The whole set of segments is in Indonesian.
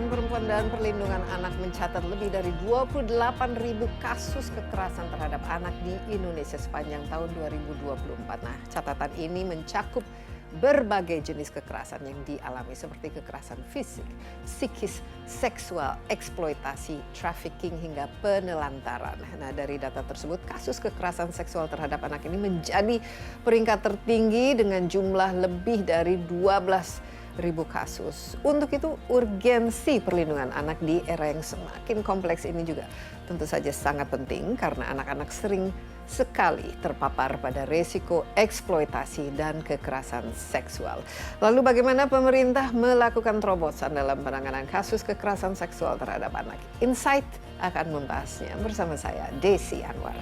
Pemberdayaan Perempuan dan Perlindungan Anak mencatat lebih dari 28.000 kasus kekerasan terhadap anak di Indonesia sepanjang tahun 2024. Nah, catatan ini mencakup berbagai jenis kekerasan yang dialami seperti kekerasan fisik, psikis, seksual, eksploitasi, trafficking hingga penelantaran. Nah, dari data tersebut kasus kekerasan seksual terhadap anak ini menjadi peringkat tertinggi dengan jumlah lebih dari 12.000 kasus. Untuk itu urgensi perlindungan anak di era yang semakin kompleks ini juga tentu saja sangat penting karena anak-anak sering sekali terpapar pada resiko eksploitasi dan kekerasan seksual. Lalu bagaimana pemerintah melakukan terobosan dalam penanganan kasus kekerasan seksual terhadap anak? Insight akan membahasnya bersama saya, Desi Anwar.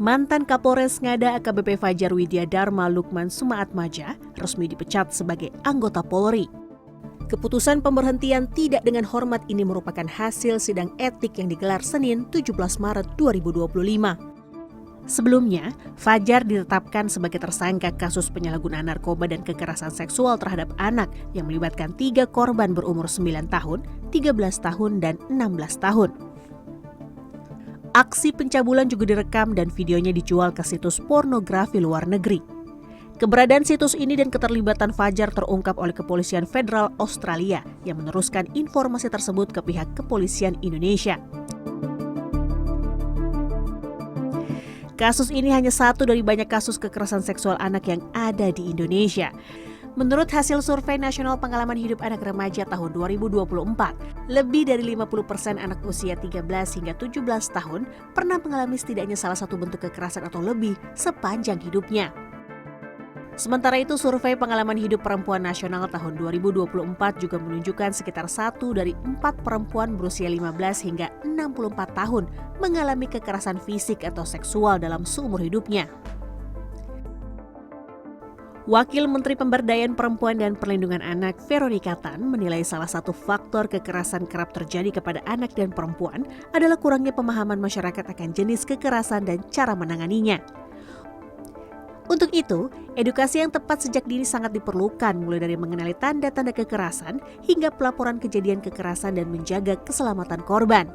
Mantan Kapolres Ngada AKBP Fajar Widya Dharma Lukman Sumaatmaja resmi dipecat sebagai anggota Polri. Keputusan pemberhentian tidak dengan hormat ini merupakan hasil sidang etik yang digelar Senin 17 Maret 2025. Sebelumnya, Fajar ditetapkan sebagai tersangka kasus penyalahgunaan narkoba dan kekerasan seksual terhadap anak yang melibatkan 3 korban berumur 9 tahun, 13 tahun, dan 16 tahun. Aksi pencabulan juga direkam dan videonya dijual ke situs pornografi luar negeri. Keberadaan situs ini dan keterlibatan Fajar terungkap oleh Kepolisian Federal Australia yang meneruskan informasi tersebut ke pihak Kepolisian Indonesia. Kasus ini hanya satu dari banyak kasus kekerasan seksual anak yang ada di Indonesia. Menurut hasil survei nasional pengalaman hidup anak remaja tahun 2024, lebih dari 50% anak usia 13 hingga 17 tahun pernah mengalami setidaknya salah satu bentuk kekerasan atau lebih sepanjang hidupnya. Sementara itu, survei pengalaman hidup perempuan nasional tahun 2024 juga menunjukkan sekitar 1 dari 4 perempuan berusia 15 hingga 64 tahun mengalami kekerasan fisik atau seksual dalam seumur hidupnya. Wakil Menteri Pemberdayaan Perempuan dan Perlindungan Anak Veronica Tan menilai salah satu faktor kekerasan kerap terjadi kepada anak dan perempuan adalah kurangnya pemahaman masyarakat akan jenis kekerasan dan cara menanganinya. Untuk itu, edukasi yang tepat sejak dini sangat diperlukan, mulai dari mengenali tanda-tanda kekerasan hingga pelaporan kejadian kekerasan dan menjaga keselamatan korban.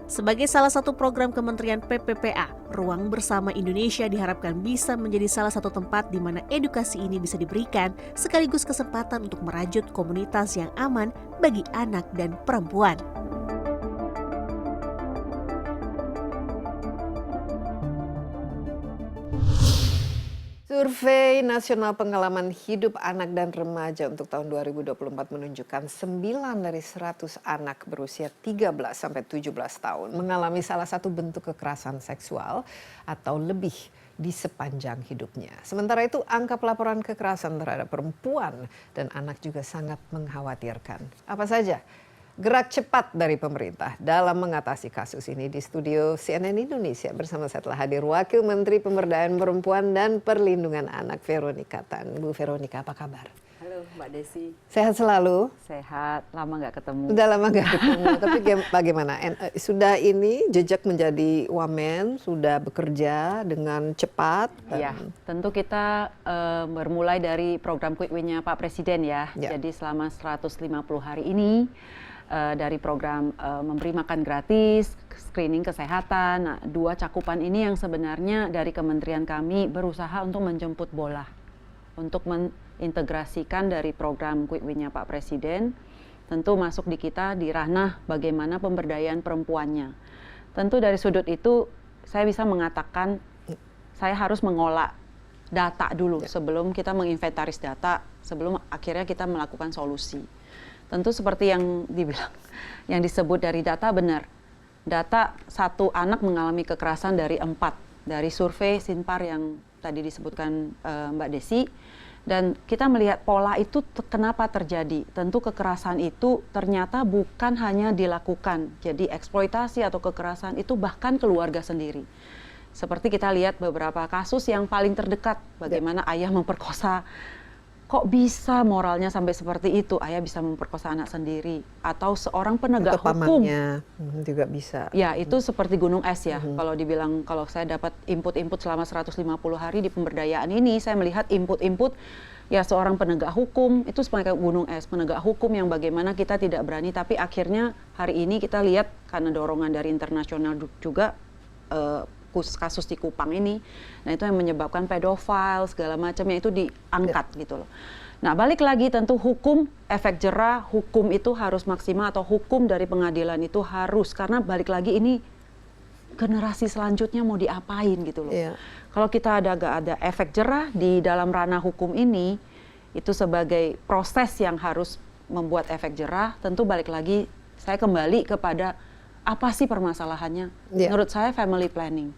Sebagai salah satu program Kementerian PPPA, Ruang Bersama Indonesia diharapkan bisa menjadi salah satu tempat di mana edukasi ini bisa diberikan, sekaligus kesempatan untuk merajut komunitas yang aman bagi anak dan perempuan. Survei Nasional Pengalaman Hidup Anak dan Remaja untuk tahun 2024 menunjukkan 9 dari 100 anak berusia 13 sampai 17 tahun mengalami salah satu bentuk kekerasan seksual atau lebih di sepanjang hidupnya. Sementara itu, angka pelaporan kekerasan terhadap perempuan dan anak juga sangat mengkhawatirkan. Apa saja gerak cepat dari pemerintah dalam mengatasi kasus ini? Di studio CNN Indonesia bersama saya telah hadir Wakil Menteri Pemberdayaan Perempuan dan Perlindungan Anak Veronica Tan. Bu Veronica, apa kabar? Halo Mbak Desi. Sehat selalu? Sehat, lama nggak ketemu. Udah lama nggak ketemu, tapi bagaimana? Sudah ini jejak menjadi wamen, sudah bekerja dengan cepat? Iya, tentu kita bermulai dari program Quick Win-nya Pak Presiden ya. Jadi selama 150 hari ini, dari program memberi makan gratis, screening kesehatan. Nah, 2 cakupan ini yang sebenarnya dari kementerian kami berusaha untuk menjemput bola, untuk mengintegrasikan dari program Quick Win-nya Pak Presiden, tentu masuk di kita di ranah bagaimana pemberdayaan perempuannya. Tentu dari sudut itu saya bisa mengatakan saya harus mengolah data dulu sebelum kita menginventaris data, sebelum akhirnya kita melakukan solusi. Tentu seperti yang dibilang, yang disebut dari data benar. Data 1 anak mengalami kekerasan dari 4. Dari survei Sinpar yang tadi disebutkan Mbak Desi, Dan kita melihat pola itu kenapa terjadi. Tentu kekerasan itu ternyata bukan hanya dilakukan. Jadi eksploitasi atau kekerasan itu bahkan keluarga sendiri. Seperti kita lihat beberapa kasus yang paling terdekat, bagaimana ayah memperkosa. Kok bisa moralnya sampai seperti itu? Ayah bisa memperkosa anak sendiri. Atau seorang penegak hukum. Juga bisa. Ya, itu seperti gunung es ya. Kalau dibilang, kalau saya dapat input-input selama 150 hari di pemberdayaan ini, saya melihat input-input ya seorang penegak hukum, itu seperti gunung es. Penegak hukum yang bagaimana kita tidak berani, tapi akhirnya hari ini kita lihat karena dorongan dari internasional juga, kasus di Kupang ini, nah itu yang menyebabkan pedofil segala macamnya itu diangkat gitu loh. Nah balik lagi tentu hukum, efek jerah, hukum itu harus maksimal atau hukum dari pengadilan itu harus, karena balik lagi ini generasi selanjutnya mau diapain gitu loh. Kalau kita gak ada efek jerah di dalam ranah hukum ini, itu sebagai proses yang harus membuat efek jerah, tentu balik lagi saya kembali kepada apa sih permasalahannya? Menurut saya family planning.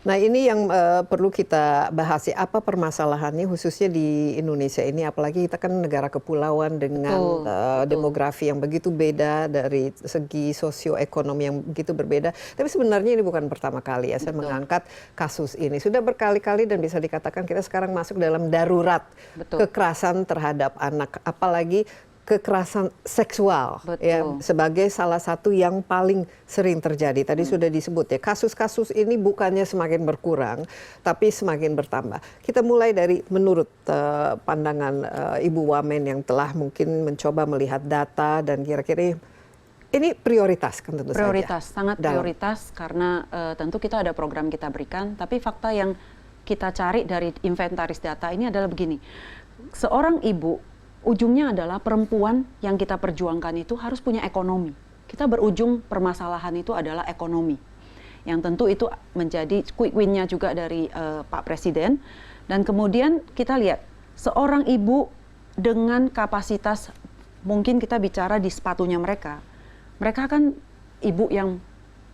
Nah ini yang perlu kita bahas ya, apa permasalahannya khususnya di Indonesia ini, apalagi kita kan negara kepulauan dengan demografi yang begitu beda, dari segi sosioekonomi yang begitu berbeda. Tapi sebenarnya ini bukan pertama kali ya saya mengangkat kasus ini. Sudah berkali-kali dan bisa dikatakan kita sekarang masuk dalam darurat kekerasan terhadap anak, apalagi kekerasan seksual ya, sebagai salah satu yang paling sering terjadi. Tadi sudah disebut ya, kasus-kasus ini bukannya semakin berkurang tapi semakin bertambah. Kita mulai dari menurut pandangan Ibu Wamen yang telah mungkin mencoba melihat data, dan kira-kira ini prioritas kan tentu prioritas, saja. Sangat prioritas karena tentu kita ada program kita berikan, tapi fakta yang kita cari dari inventaris data ini adalah begini. Seorang ibu ujungnya adalah perempuan yang kita perjuangkan itu harus punya ekonomi. Kita berujung permasalahan itu adalah ekonomi. Yang tentu itu menjadi quick win-nya juga dari Pak Presiden. Dan kemudian kita lihat, seorang ibu dengan kapasitas, mungkin kita bicara di sepatunya mereka. Mereka kan ibu yang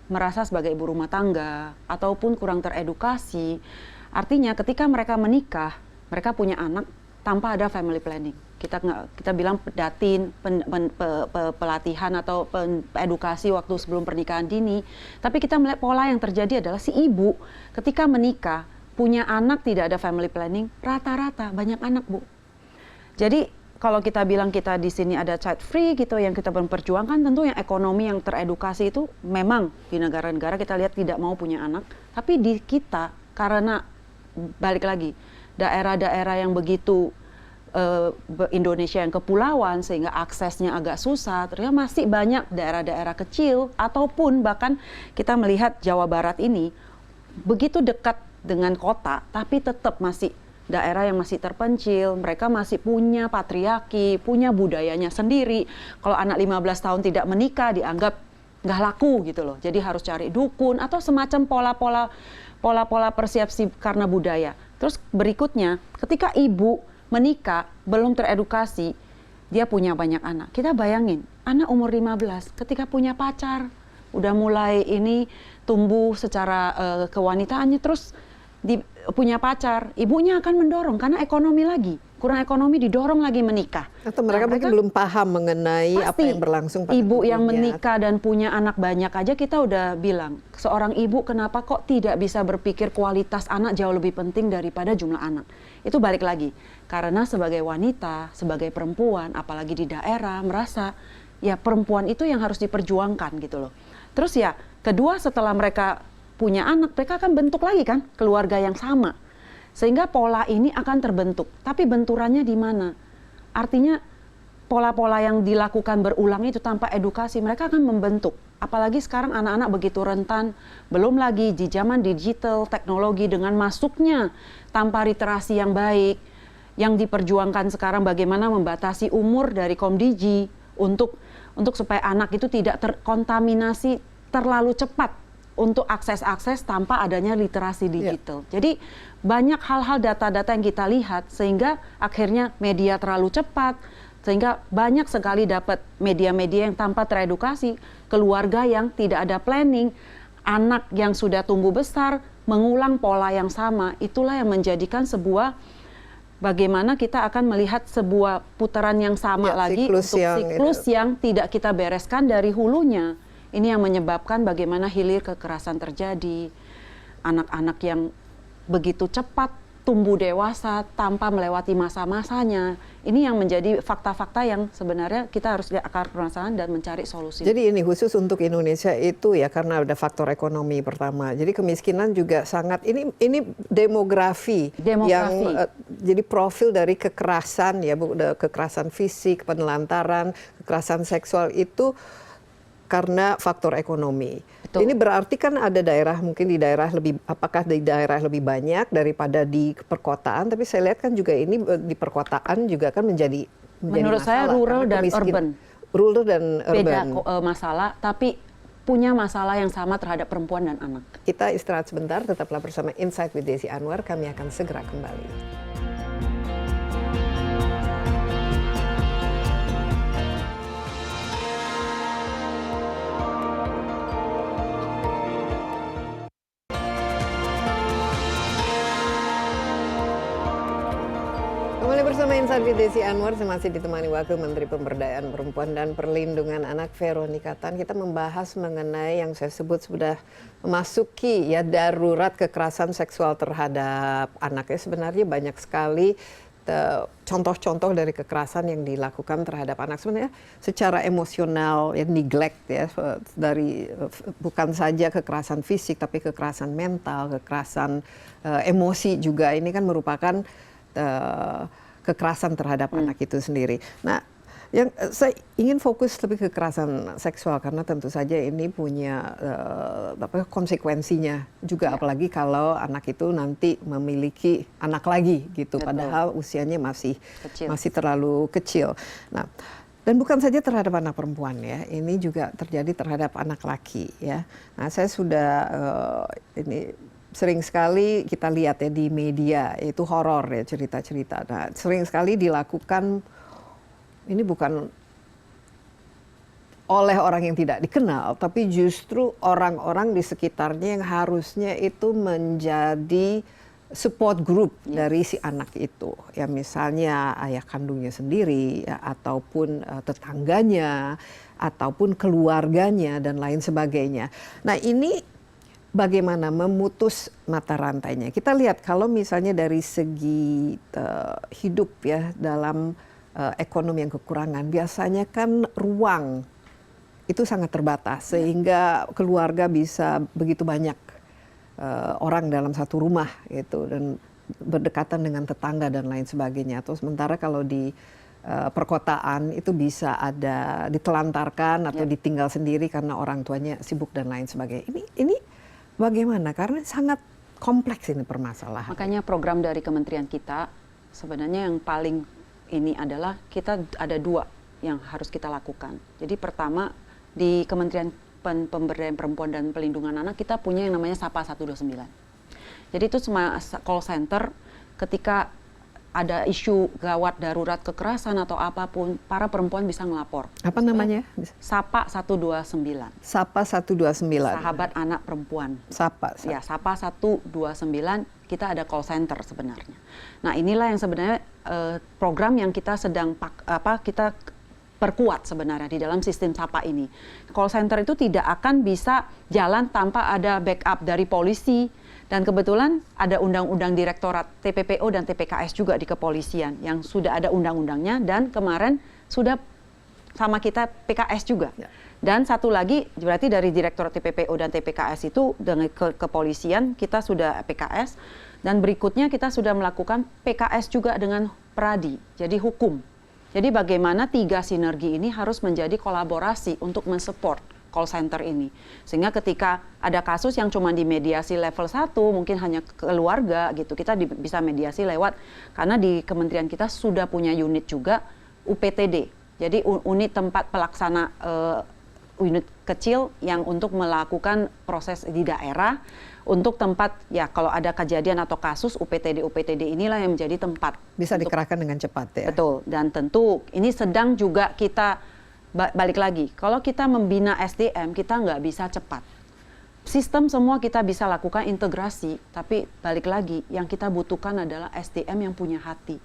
merasa sebagai ibu rumah tangga, ataupun kurang teredukasi. Artinya ketika mereka menikah, mereka punya anak tanpa ada family planning. Kita bilang datin, pelatihan atau edukasi waktu sebelum pernikahan dini. Tapi kita melihat pola yang terjadi adalah si ibu ketika menikah, punya anak tidak ada family planning, rata-rata banyak anak, Bu. Jadi kalau kita bilang kita di sini ada child free gitu, yang kita memperjuangkan, tentu yang ekonomi yang teredukasi itu memang di negara-negara kita lihat tidak mau punya anak. Tapi di kita, karena balik lagi, daerah-daerah yang begitu Indonesia yang kepulauan sehingga aksesnya agak susah, ternyata masih banyak daerah-daerah kecil, ataupun bahkan kita melihat Jawa Barat ini begitu dekat dengan kota tapi tetap masih daerah yang masih terpencil, mereka masih punya patriarki, punya budayanya sendiri. Kalau anak 15 tahun tidak menikah dianggap nggak laku gitu loh, jadi harus cari dukun atau semacam pola-pola persepsi karena budaya. Terus berikutnya, ketika ibu menikah, belum teredukasi, dia punya banyak anak. Kita bayangin, anak umur 15, ketika punya pacar, udah mulai ini tumbuh secara kewanitaannya, terus punya pacar, ibunya akan mendorong, karena ekonomi lagi, kurang ekonomi didorong lagi menikah. Atau mereka mungkin belum paham mengenai apa yang berlangsung pada ibu tubuhnya. Yang menikah dan punya anak banyak aja kita udah bilang, seorang ibu kenapa kok tidak bisa berpikir kualitas anak jauh lebih penting daripada jumlah anak. Itu balik lagi, karena sebagai wanita, sebagai perempuan, apalagi di daerah, merasa ya perempuan itu yang harus diperjuangkan gitu loh. Terus ya, kedua setelah mereka punya anak, mereka akan bentuk lagi kan keluarga yang sama. Sehingga pola ini akan terbentuk. Tapi benturannya di mana? Artinya pola-pola yang dilakukan berulang itu tanpa edukasi, mereka akan membentuk. Apalagi sekarang anak-anak begitu rentan, belum lagi di zaman digital, teknologi dengan masuknya tanpa literasi yang baik. Yang diperjuangkan sekarang bagaimana membatasi umur dari Komdigi untuk supaya anak itu tidak terkontaminasi terlalu cepat untuk akses-akses tanpa adanya literasi digital. Jadi banyak hal-hal data-data yang kita lihat sehingga akhirnya media terlalu cepat, sehingga banyak sekali dapat media-media yang tanpa teredukasi, keluarga yang tidak ada planning, anak yang sudah tumbuh besar mengulang pola yang sama. Itulah yang menjadikan sebuah bagaimana kita akan melihat sebuah putaran yang sama lagi siklus untuk siklus yang tidak kita bereskan dari hulunya. Ini yang menyebabkan bagaimana hilir kekerasan terjadi, anak-anak yang begitu cepat tumbuh dewasa tanpa melewati masa-masanya. Ini yang menjadi fakta-fakta yang sebenarnya kita harus lihat akar permasalahan dan mencari solusi. Jadi ini khusus untuk Indonesia itu ya, karena ada faktor ekonomi pertama. Jadi kemiskinan juga sangat, ini demografi. Yang jadi profil dari kekerasan ya, kekerasan fisik, penelantaran, kekerasan seksual itu karena faktor ekonomi. Betul. Ini berarti kan ada daerah, mungkin di daerah lebih, apakah di daerah lebih banyak daripada di perkotaan, tapi saya lihat kan juga ini di perkotaan juga kan menjadi menurut masalah, saya rural dan urban. Rural dan beda urban. Masalah, tapi punya masalah yang sama terhadap perempuan dan anak. Kita istirahat sebentar, tetaplah bersama Insight with Desi Anwar, kami akan segera kembali. Kembali bersama Insight with Desi Anwar, saya masih ditemani Wakil Menteri Pemberdayaan Perempuan dan Perlindungan Anak Veronika Tan. Kita membahas mengenai yang saya sebut sudah memasuki ya darurat kekerasan seksual terhadap anak. Ya, sebenarnya banyak sekali contoh-contoh dari kekerasan yang dilakukan terhadap anak. Sebenarnya secara emosional, ya, neglect ya, dari bukan saja kekerasan fisik tapi kekerasan mental, kekerasan emosi juga. Ini kan merupakan kekerasan terhadap anak itu sendiri. Nah, yang saya ingin fokus lebih ke kekerasan seksual karena tentu saja ini punya konsekuensinya juga, apalagi kalau anak itu nanti memiliki anak lagi gitu. Betul. Padahal usianya masih terlalu kecil. Nah, dan bukan saja terhadap anak perempuan ya, ini juga terjadi terhadap anak laki ya. Nah, saya sudah ini sering sekali kita lihat ya di media, itu horor ya, cerita-cerita. Nah, sering sekali dilakukan, ini bukan oleh orang yang tidak dikenal, tapi justru orang-orang di sekitarnya yang harusnya itu menjadi support group dari si anak itu. Ya misalnya ayah kandungnya sendiri, ya, ataupun tetangganya, ataupun keluarganya, dan lain sebagainya. Nah, ini bagaimana memutus mata rantainya? Kita lihat kalau misalnya dari segi hidup ya, dalam ekonomi yang kekurangan, biasanya kan ruang itu sangat terbatas sehingga keluarga bisa begitu banyak orang dalam satu rumah gitu, dan berdekatan dengan tetangga dan lain sebagainya. Atau sementara kalau di perkotaan itu bisa ada ditelantarkan atau ditinggal sendiri karena orang tuanya sibuk dan lain sebagainya. Ini bagaimana? Karena sangat kompleks ini permasalahan. Makanya program dari kementerian kita sebenarnya yang paling ini adalah kita ada dua yang harus kita lakukan. Jadi pertama, di Kementerian Pemberdayaan Perempuan dan Perlindungan Anak kita punya yang namanya Sapa 129. Jadi itu semua call center ketika ada isu gawat darurat kekerasan atau apapun, para perempuan bisa ngelapor. Apa namanya? Sapa 129. Sapa 129. Sahabat anak perempuan. Sapa. Ya, Sapa 129, kita ada call center sebenarnya. Nah, inilah yang sebenarnya program yang kita sedang kita perkuat sebenarnya di dalam sistem Sapa ini. Call center itu tidak akan bisa jalan tanpa ada backup dari polisi. Dan kebetulan ada undang-undang direktorat TPPO dan TPKS juga di kepolisian yang sudah ada undang-undangnya, dan kemarin sudah sama kita PKS juga. Ya. Dan satu lagi berarti dari direktorat TPPO dan TPKS itu dengan kepolisian kita sudah PKS, dan berikutnya kita sudah melakukan PKS juga dengan Pradi, jadi hukum. Jadi bagaimana tiga sinergi ini harus menjadi kolaborasi untuk mensupport call center ini. Sehingga ketika ada kasus yang cuma dimediasi level 1, mungkin hanya keluarga gitu, kita bisa mediasi lewat, karena di kementerian kita sudah punya unit juga UPTD. Jadi unit tempat pelaksana unit kecil yang untuk melakukan proses di daerah, untuk tempat ya kalau ada kejadian atau kasus UPTD inilah yang menjadi tempat. Bisa dikerahkan dengan cepat ya. Betul, dan tentu ini sedang juga kita balik lagi, kalau kita membina SDM, kita nggak bisa cepat. sistem semua kita bisa lakukan integrasi, tapi balik lagi yang kita butuhkan adalah SDM yang punya hati,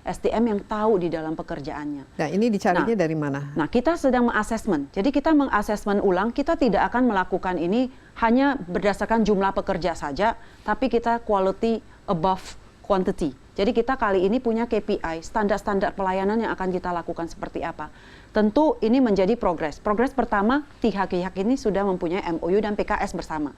SDM yang tahu di dalam pekerjaannya. Nah, ini dicarinya dari mana? Nah, kita sedang mengasesmen. Jadi kita mengasesmen ulang, kita tidak akan melakukan ini hanya berdasarkan jumlah pekerja saja, tapi kita quality above quantity. Jadi kita kali ini punya KPI, standar-standar pelayanan yang akan kita lakukan seperti apa. Tentu ini menjadi progres. Progres pertama, pihak-pihak ini sudah mempunyai MOU dan PKS bersama.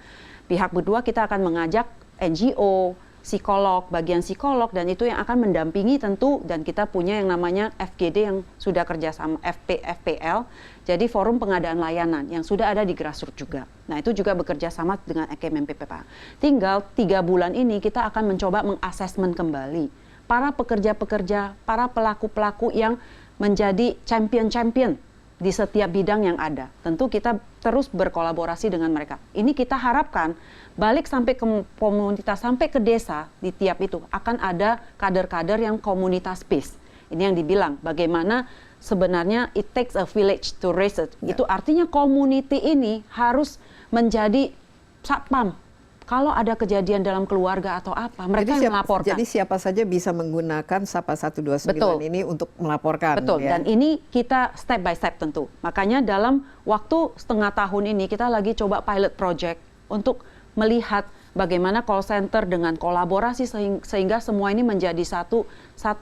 Pihak kedua kita akan mengajak NGO, psikolog, bagian psikolog, dan itu yang akan mendampingi tentu, dan kita punya yang namanya FGD yang sudah kerjasama, FPL, jadi Forum Pengadaan Layanan yang sudah ada di grassroots juga. Nah, itu juga bekerja sama dengan KMMPPA. Tinggal 3 bulan ini kita akan mencoba mengasesmen kembali para pekerja-pekerja, para pelaku-pelaku yang menjadi champion-champion di setiap bidang yang ada. Tentu kita terus berkolaborasi dengan mereka. Ini kita harapkan balik sampai ke komunitas, sampai ke desa di tiap itu akan ada kader-kader yang komunitas peace. Ini yang dibilang bagaimana sebenarnya it takes a village to raise it. Itu artinya community ini harus menjadi satpam. Kalau ada kejadian dalam keluarga atau apa, mereka yang melaporkan. Jadi siapa saja bisa menggunakan Sapa 129 Betul. ini untuk melaporkan. Betul, ya? dan ini kita step by step tentu. Makanya dalam waktu setengah tahun ini kita lagi coba pilot project untuk melihat bagaimana call center dengan kolaborasi sehingga semua ini menjadi satu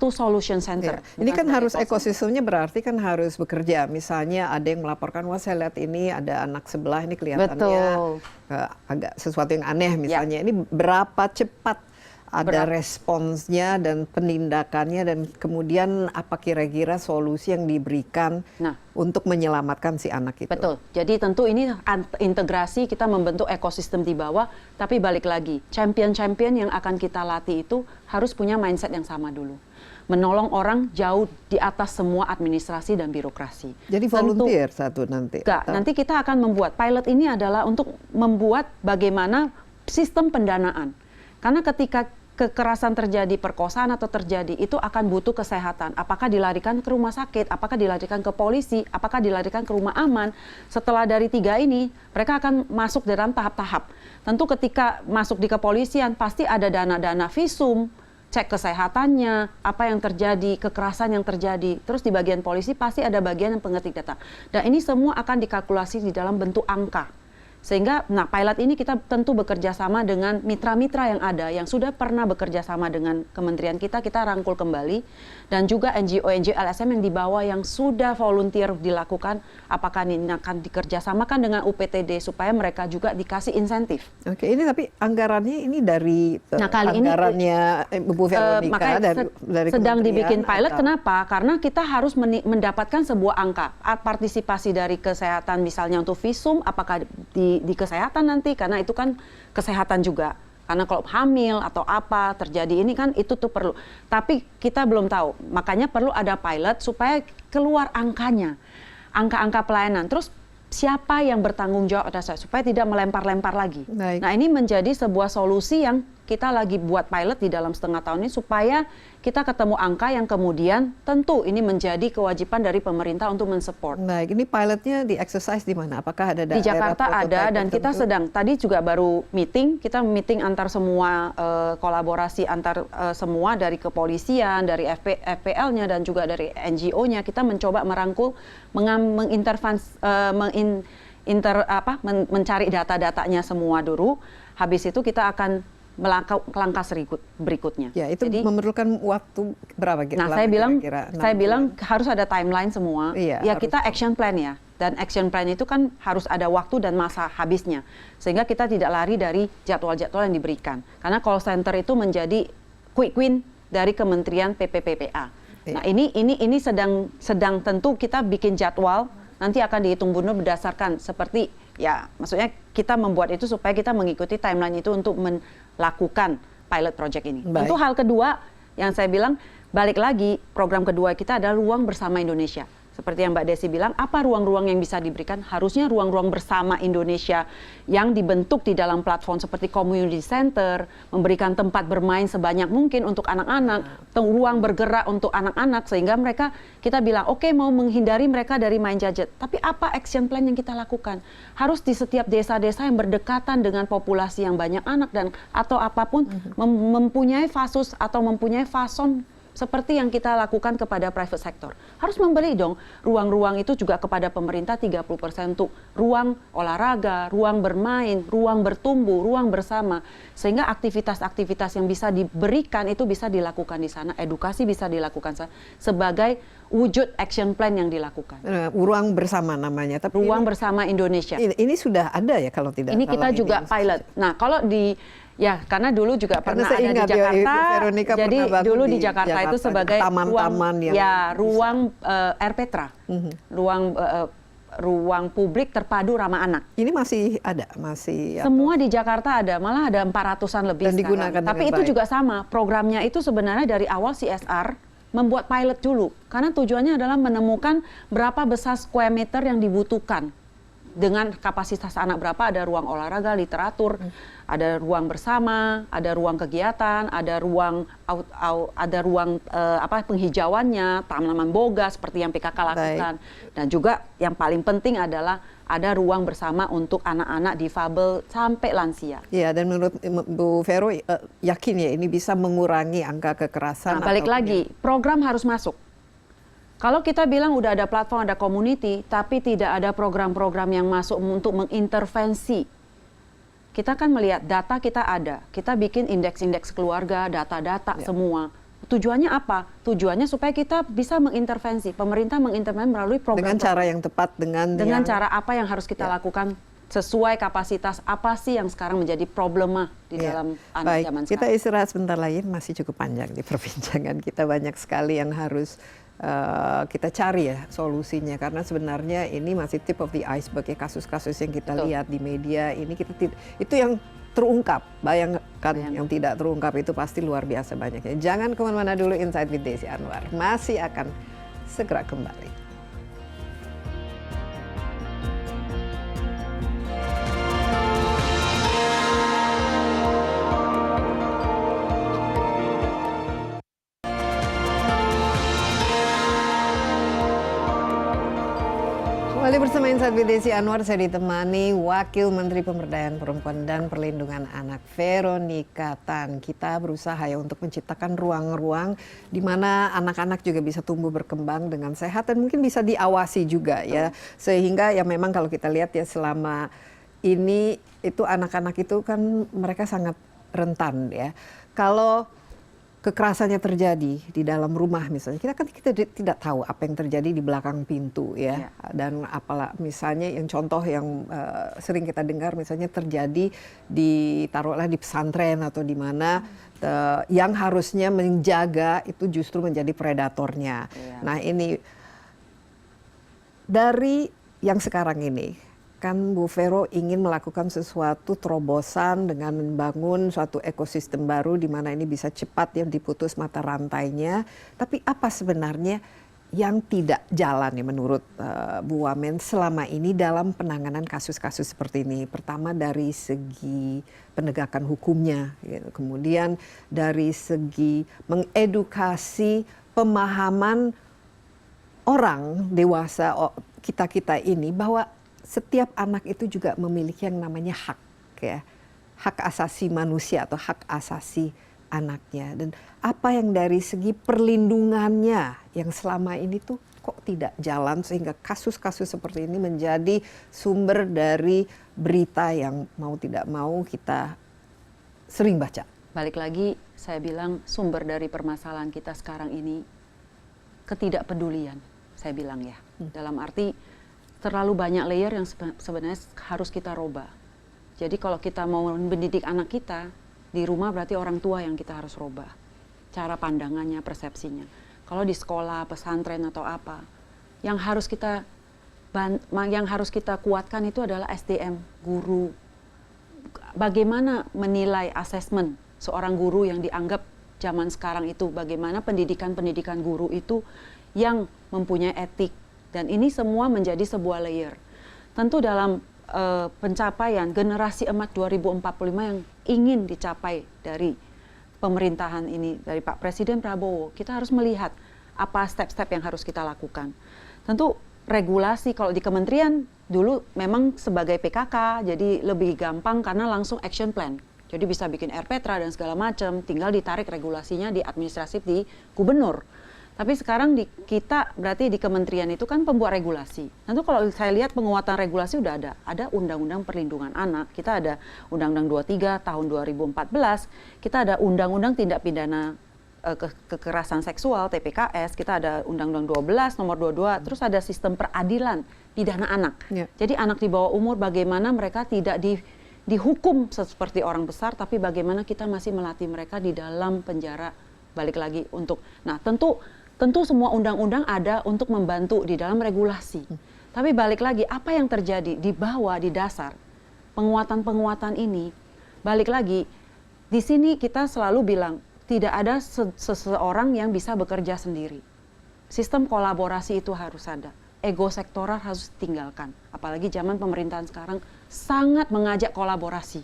solution center. Ya. Ini kan harus ekosistemnya, berarti kan harus bekerja. Misalnya ada yang melaporkan, wah saya lihat ini ada anak sebelah ini kelihatannya agak sesuatu yang aneh misalnya. Ini berapa cepat ada responsnya dan penindakannya, dan kemudian apa kira-kira solusi yang diberikan untuk menyelamatkan si anak itu. Betul. Jadi tentu ini integrasi, kita membentuk ekosistem di bawah, tapi balik lagi, champion-champion yang akan kita latih itu harus punya mindset yang sama dulu. Menolong orang jauh di atas semua administrasi dan birokrasi. Jadi volunteer satu nanti? Enggak, nanti kita akan membuat, pilot ini adalah untuk membuat bagaimana sistem pendanaan. Karena ketika kekerasan terjadi, perkosaan atau terjadi, itu akan butuh kesehatan. Apakah dilarikan ke rumah sakit, apakah dilarikan ke polisi, apakah dilarikan ke rumah aman. Setelah dari 3 ini, mereka akan masuk dalam tahap-tahap. Tentu ketika masuk di kepolisian, pasti ada dana-dana visum, cek kesehatannya, apa yang terjadi, kekerasan yang terjadi. Terus di bagian polisi pasti ada bagian yang pengetik data. Dan ini semua akan dikalkulasi di dalam bentuk angka. Sehingga, pilot ini kita tentu bekerja sama dengan mitra-mitra yang ada, yang sudah pernah bekerja sama dengan kementerian kita rangkul kembali, dan juga NGO-NGO LSM yang di bawah yang sudah volunteer dilakukan, apakah ini akan dikerjasamakan dengan UPTD supaya mereka juga dikasih insentif. Oke, ini tapi anggarannya ini dari kali anggarannya Bu Veronica dari sedang dibikin pilot. Atau? Kenapa? Karena kita harus mendapatkan sebuah angka partisipasi dari kesehatan, misalnya untuk visum, apakah di kesehatan nanti, karena itu kan kesehatan juga. Karena kalau hamil atau apa terjadi ini kan itu tuh perlu. Tapi kita belum tahu. Makanya perlu ada pilot supaya keluar angkanya. Angka-angka pelayanan. Terus siapa yang bertanggung jawab atas saya supaya tidak melempar-lempar lagi. Baik. Nah, ini menjadi sebuah solusi yang kita lagi buat pilot di dalam setengah tahun ini supaya kita ketemu angka yang kemudian tentu ini menjadi kewajiban dari pemerintah untuk mensupport. Baik, ini pilotnya di exercise di mana? Apakah ada di Jakarta ada, dan kita sedang tadi juga baru kita meeting antar semua kolaborasi antar semua dari kepolisian, dari FPL-nya dan juga dari NGO-nya. Kita mencoba merangkul, mencari data-datanya semua dulu. Habis itu kita akan langkah berikutnya. Ya, itu jadi, memerlukan waktu berapa? Nah, saya bilang harus ada timeline semua. Iya, ya kita action plan ya. Dan action plan itu kan harus ada waktu dan masa habisnya. Sehingga kita tidak lari dari jadwal-jadwal yang diberikan. Karena call center itu menjadi quick win dari Kementerian PPPPA. Iya. Nah, ini sedang tentu kita bikin jadwal, nanti akan dihitung mundur berdasarkan seperti ya, maksudnya kita membuat itu supaya kita mengikuti timeline itu untuk melakukan pilot project ini. Baik. Tentu hal kedua yang saya bilang, balik lagi program kedua kita adalah Ruang Bersama Indonesia. Seperti yang Mbak Desi bilang, apa ruang-ruang yang bisa diberikan? Harusnya ruang-ruang bersama Indonesia yang dibentuk di dalam platform seperti community center, memberikan tempat bermain sebanyak mungkin untuk anak-anak, ruang bergerak untuk anak-anak, sehingga mereka, kita bilang, oke, mau menghindari mereka dari main gadget. Tapi apa action plan yang kita lakukan? Harus di setiap desa-desa yang berdekatan dengan populasi yang banyak anak dan atau apapun mempunyai fasus atau mempunyai fason seperti yang kita lakukan kepada private sector. Harus membeli dong ruang-ruang itu juga kepada pemerintah 30% untuk ruang olahraga, ruang bermain, ruang bertumbuh, ruang bersama. Sehingga aktivitas-aktivitas yang bisa diberikan itu bisa dilakukan di sana, edukasi bisa dilakukan sebagai wujud action plan yang dilakukan. Ruang bersama namanya. Tapi ruang bersama Indonesia. Ini sudah ada ya kalau tidak ini salah. Kita juga pilot. Nah, kalau ya, karena dulu juga pernah ada di Jakarta, jadi dulu di Jakarta itu sebagai taman-taman ruang RPTRA, ruang publik terpadu ramah anak. Ini masih ada, Semua di Jakarta ada, malah ada 400-an lebih dan sekarang. digunakan Tapi itu juga sama, programnya itu sebenarnya dari awal CSR membuat pilot dulu, karena tujuannya adalah menemukan berapa besar square meter yang dibutuhkan. Dengan kapasitas anak berapa, ada ruang olahraga, literatur, ada ruang bersama, ada ruang kegiatan, ada ruang penghijauannya, tanaman boga seperti yang PKK lakukan. Baik. Dan juga yang paling penting adalah ada ruang bersama untuk anak-anak difabel sampai lansia. Ya, dan menurut Bu Vero yakin ya ini bisa mengurangi angka kekerasan. Nah, balik lagi, program harus masuk. Kalau kita bilang udah ada platform, ada community, tapi tidak ada program-program yang masuk untuk mengintervensi. Kita kan melihat data kita ada, kita bikin indeks-indeks keluarga, data-data semua. Tujuannya apa? Tujuannya supaya kita bisa mengintervensi, pemerintah mengintervensi melalui program. Dengan cara yang tepat, dengan cara apa yang harus kita lakukan sesuai kapasitas apa sih yang sekarang menjadi problema di dalam anak zaman sekarang. Kita istirahat sebentar lagi, masih cukup panjang di perbincangan kita, banyak sekali yang harus kita cari ya solusinya, karena sebenarnya ini masih tip of the iceberg ya, kasus-kasus yang kita lihat di media ini itu yang terungkap, bayangkan yang tidak terungkap itu pasti luar biasa banyaknya. Jangan kemana-mana dulu, Insight with Desi Anwar masih akan segera kembali. Kembali bersama Insight with Desi Anwar, saya ditemani Wakil Menteri Pemberdayaan Perempuan dan Perlindungan Anak Veronika Tan. Kita berusaha ya untuk menciptakan ruang-ruang di mana anak-anak juga bisa tumbuh berkembang dengan sehat dan mungkin bisa diawasi juga ya. Sehingga ya memang kalau kita lihat ya selama ini itu anak-anak itu kan mereka sangat rentan ya. Kalau kekerasannya terjadi di dalam rumah misalnya, kita tidak tahu apa yang terjadi di belakang pintu ya. Dan apalah misalnya yang contoh yang sering kita dengar misalnya terjadi taruhlah di pesantren atau di mana yang harusnya menjaga itu justru menjadi predatornya. Nah, ini dari yang sekarang ini kan Bu Vero ingin melakukan sesuatu terobosan dengan membangun suatu ekosistem baru di mana ini bisa cepat ya diputus mata rantainya. Tapi apa sebenarnya yang tidak jalan ya menurut Bu Wamen selama ini dalam penanganan kasus-kasus seperti ini? Pertama dari segi penegakan hukumnya, gitu. Kemudian dari segi mengedukasi pemahaman orang dewasa kita ini bahwa setiap anak itu juga memiliki yang namanya hak ya, hak asasi manusia atau hak asasi anaknya. Dan apa yang dari segi perlindungannya yang selama ini tuh kok tidak jalan sehingga kasus-kasus seperti ini menjadi sumber dari berita yang mau tidak mau kita sering baca. Balik lagi saya bilang sumber dari permasalahan kita sekarang ini ketidakpedulian, saya bilang ya. Dalam arti terlalu banyak layer yang sebenarnya harus kita robah. Jadi kalau kita mau mendidik anak kita, di rumah berarti orang tua yang kita harus robah. Cara pandangannya, persepsinya. Kalau di sekolah, pesantren atau apa, yang harus kita kuatkan itu adalah SDM, guru. Bagaimana menilai asesmen seorang guru yang dianggap zaman sekarang itu, bagaimana pendidikan guru itu yang mempunyai etik, Dan ini semua menjadi sebuah layer. Tentu dalam pencapaian generasi emas 2045 yang ingin dicapai dari pemerintahan ini, dari Pak Presiden Prabowo, kita harus melihat apa step-step yang harus kita lakukan. Tentu regulasi kalau di kementerian dulu memang sebagai PKK, jadi lebih gampang karena langsung action plan. Jadi bisa bikin RPtra dan segala macam, tinggal ditarik regulasinya di administratif di gubernur. Tapi sekarang kita berarti di kementerian itu kan pembuat regulasi. Tentu kalau saya lihat penguatan regulasi udah ada Undang-Undang Perlindungan Anak, kita ada Undang-Undang 23 tahun 2014, kita ada Undang-Undang Tindak Pidana Kekerasan Seksual TPKS, kita ada Undang-Undang 12 nomor 22, terus ada sistem peradilan pidana anak. Jadi anak di bawah umur bagaimana mereka tidak dihukum seperti orang besar, tapi bagaimana kita masih melatih mereka di dalam penjara, balik lagi untuk, nah tentu semua undang-undang ada untuk membantu di dalam regulasi. Tapi balik lagi, apa yang terjadi di bawah, di dasar, penguatan-penguatan ini, balik lagi, di sini kita selalu bilang, tidak ada seseorang yang bisa bekerja sendiri. Sistem kolaborasi itu harus ada. Ego sektoral harus ditinggalkan. Apalagi zaman pemerintahan sekarang sangat mengajak kolaborasi.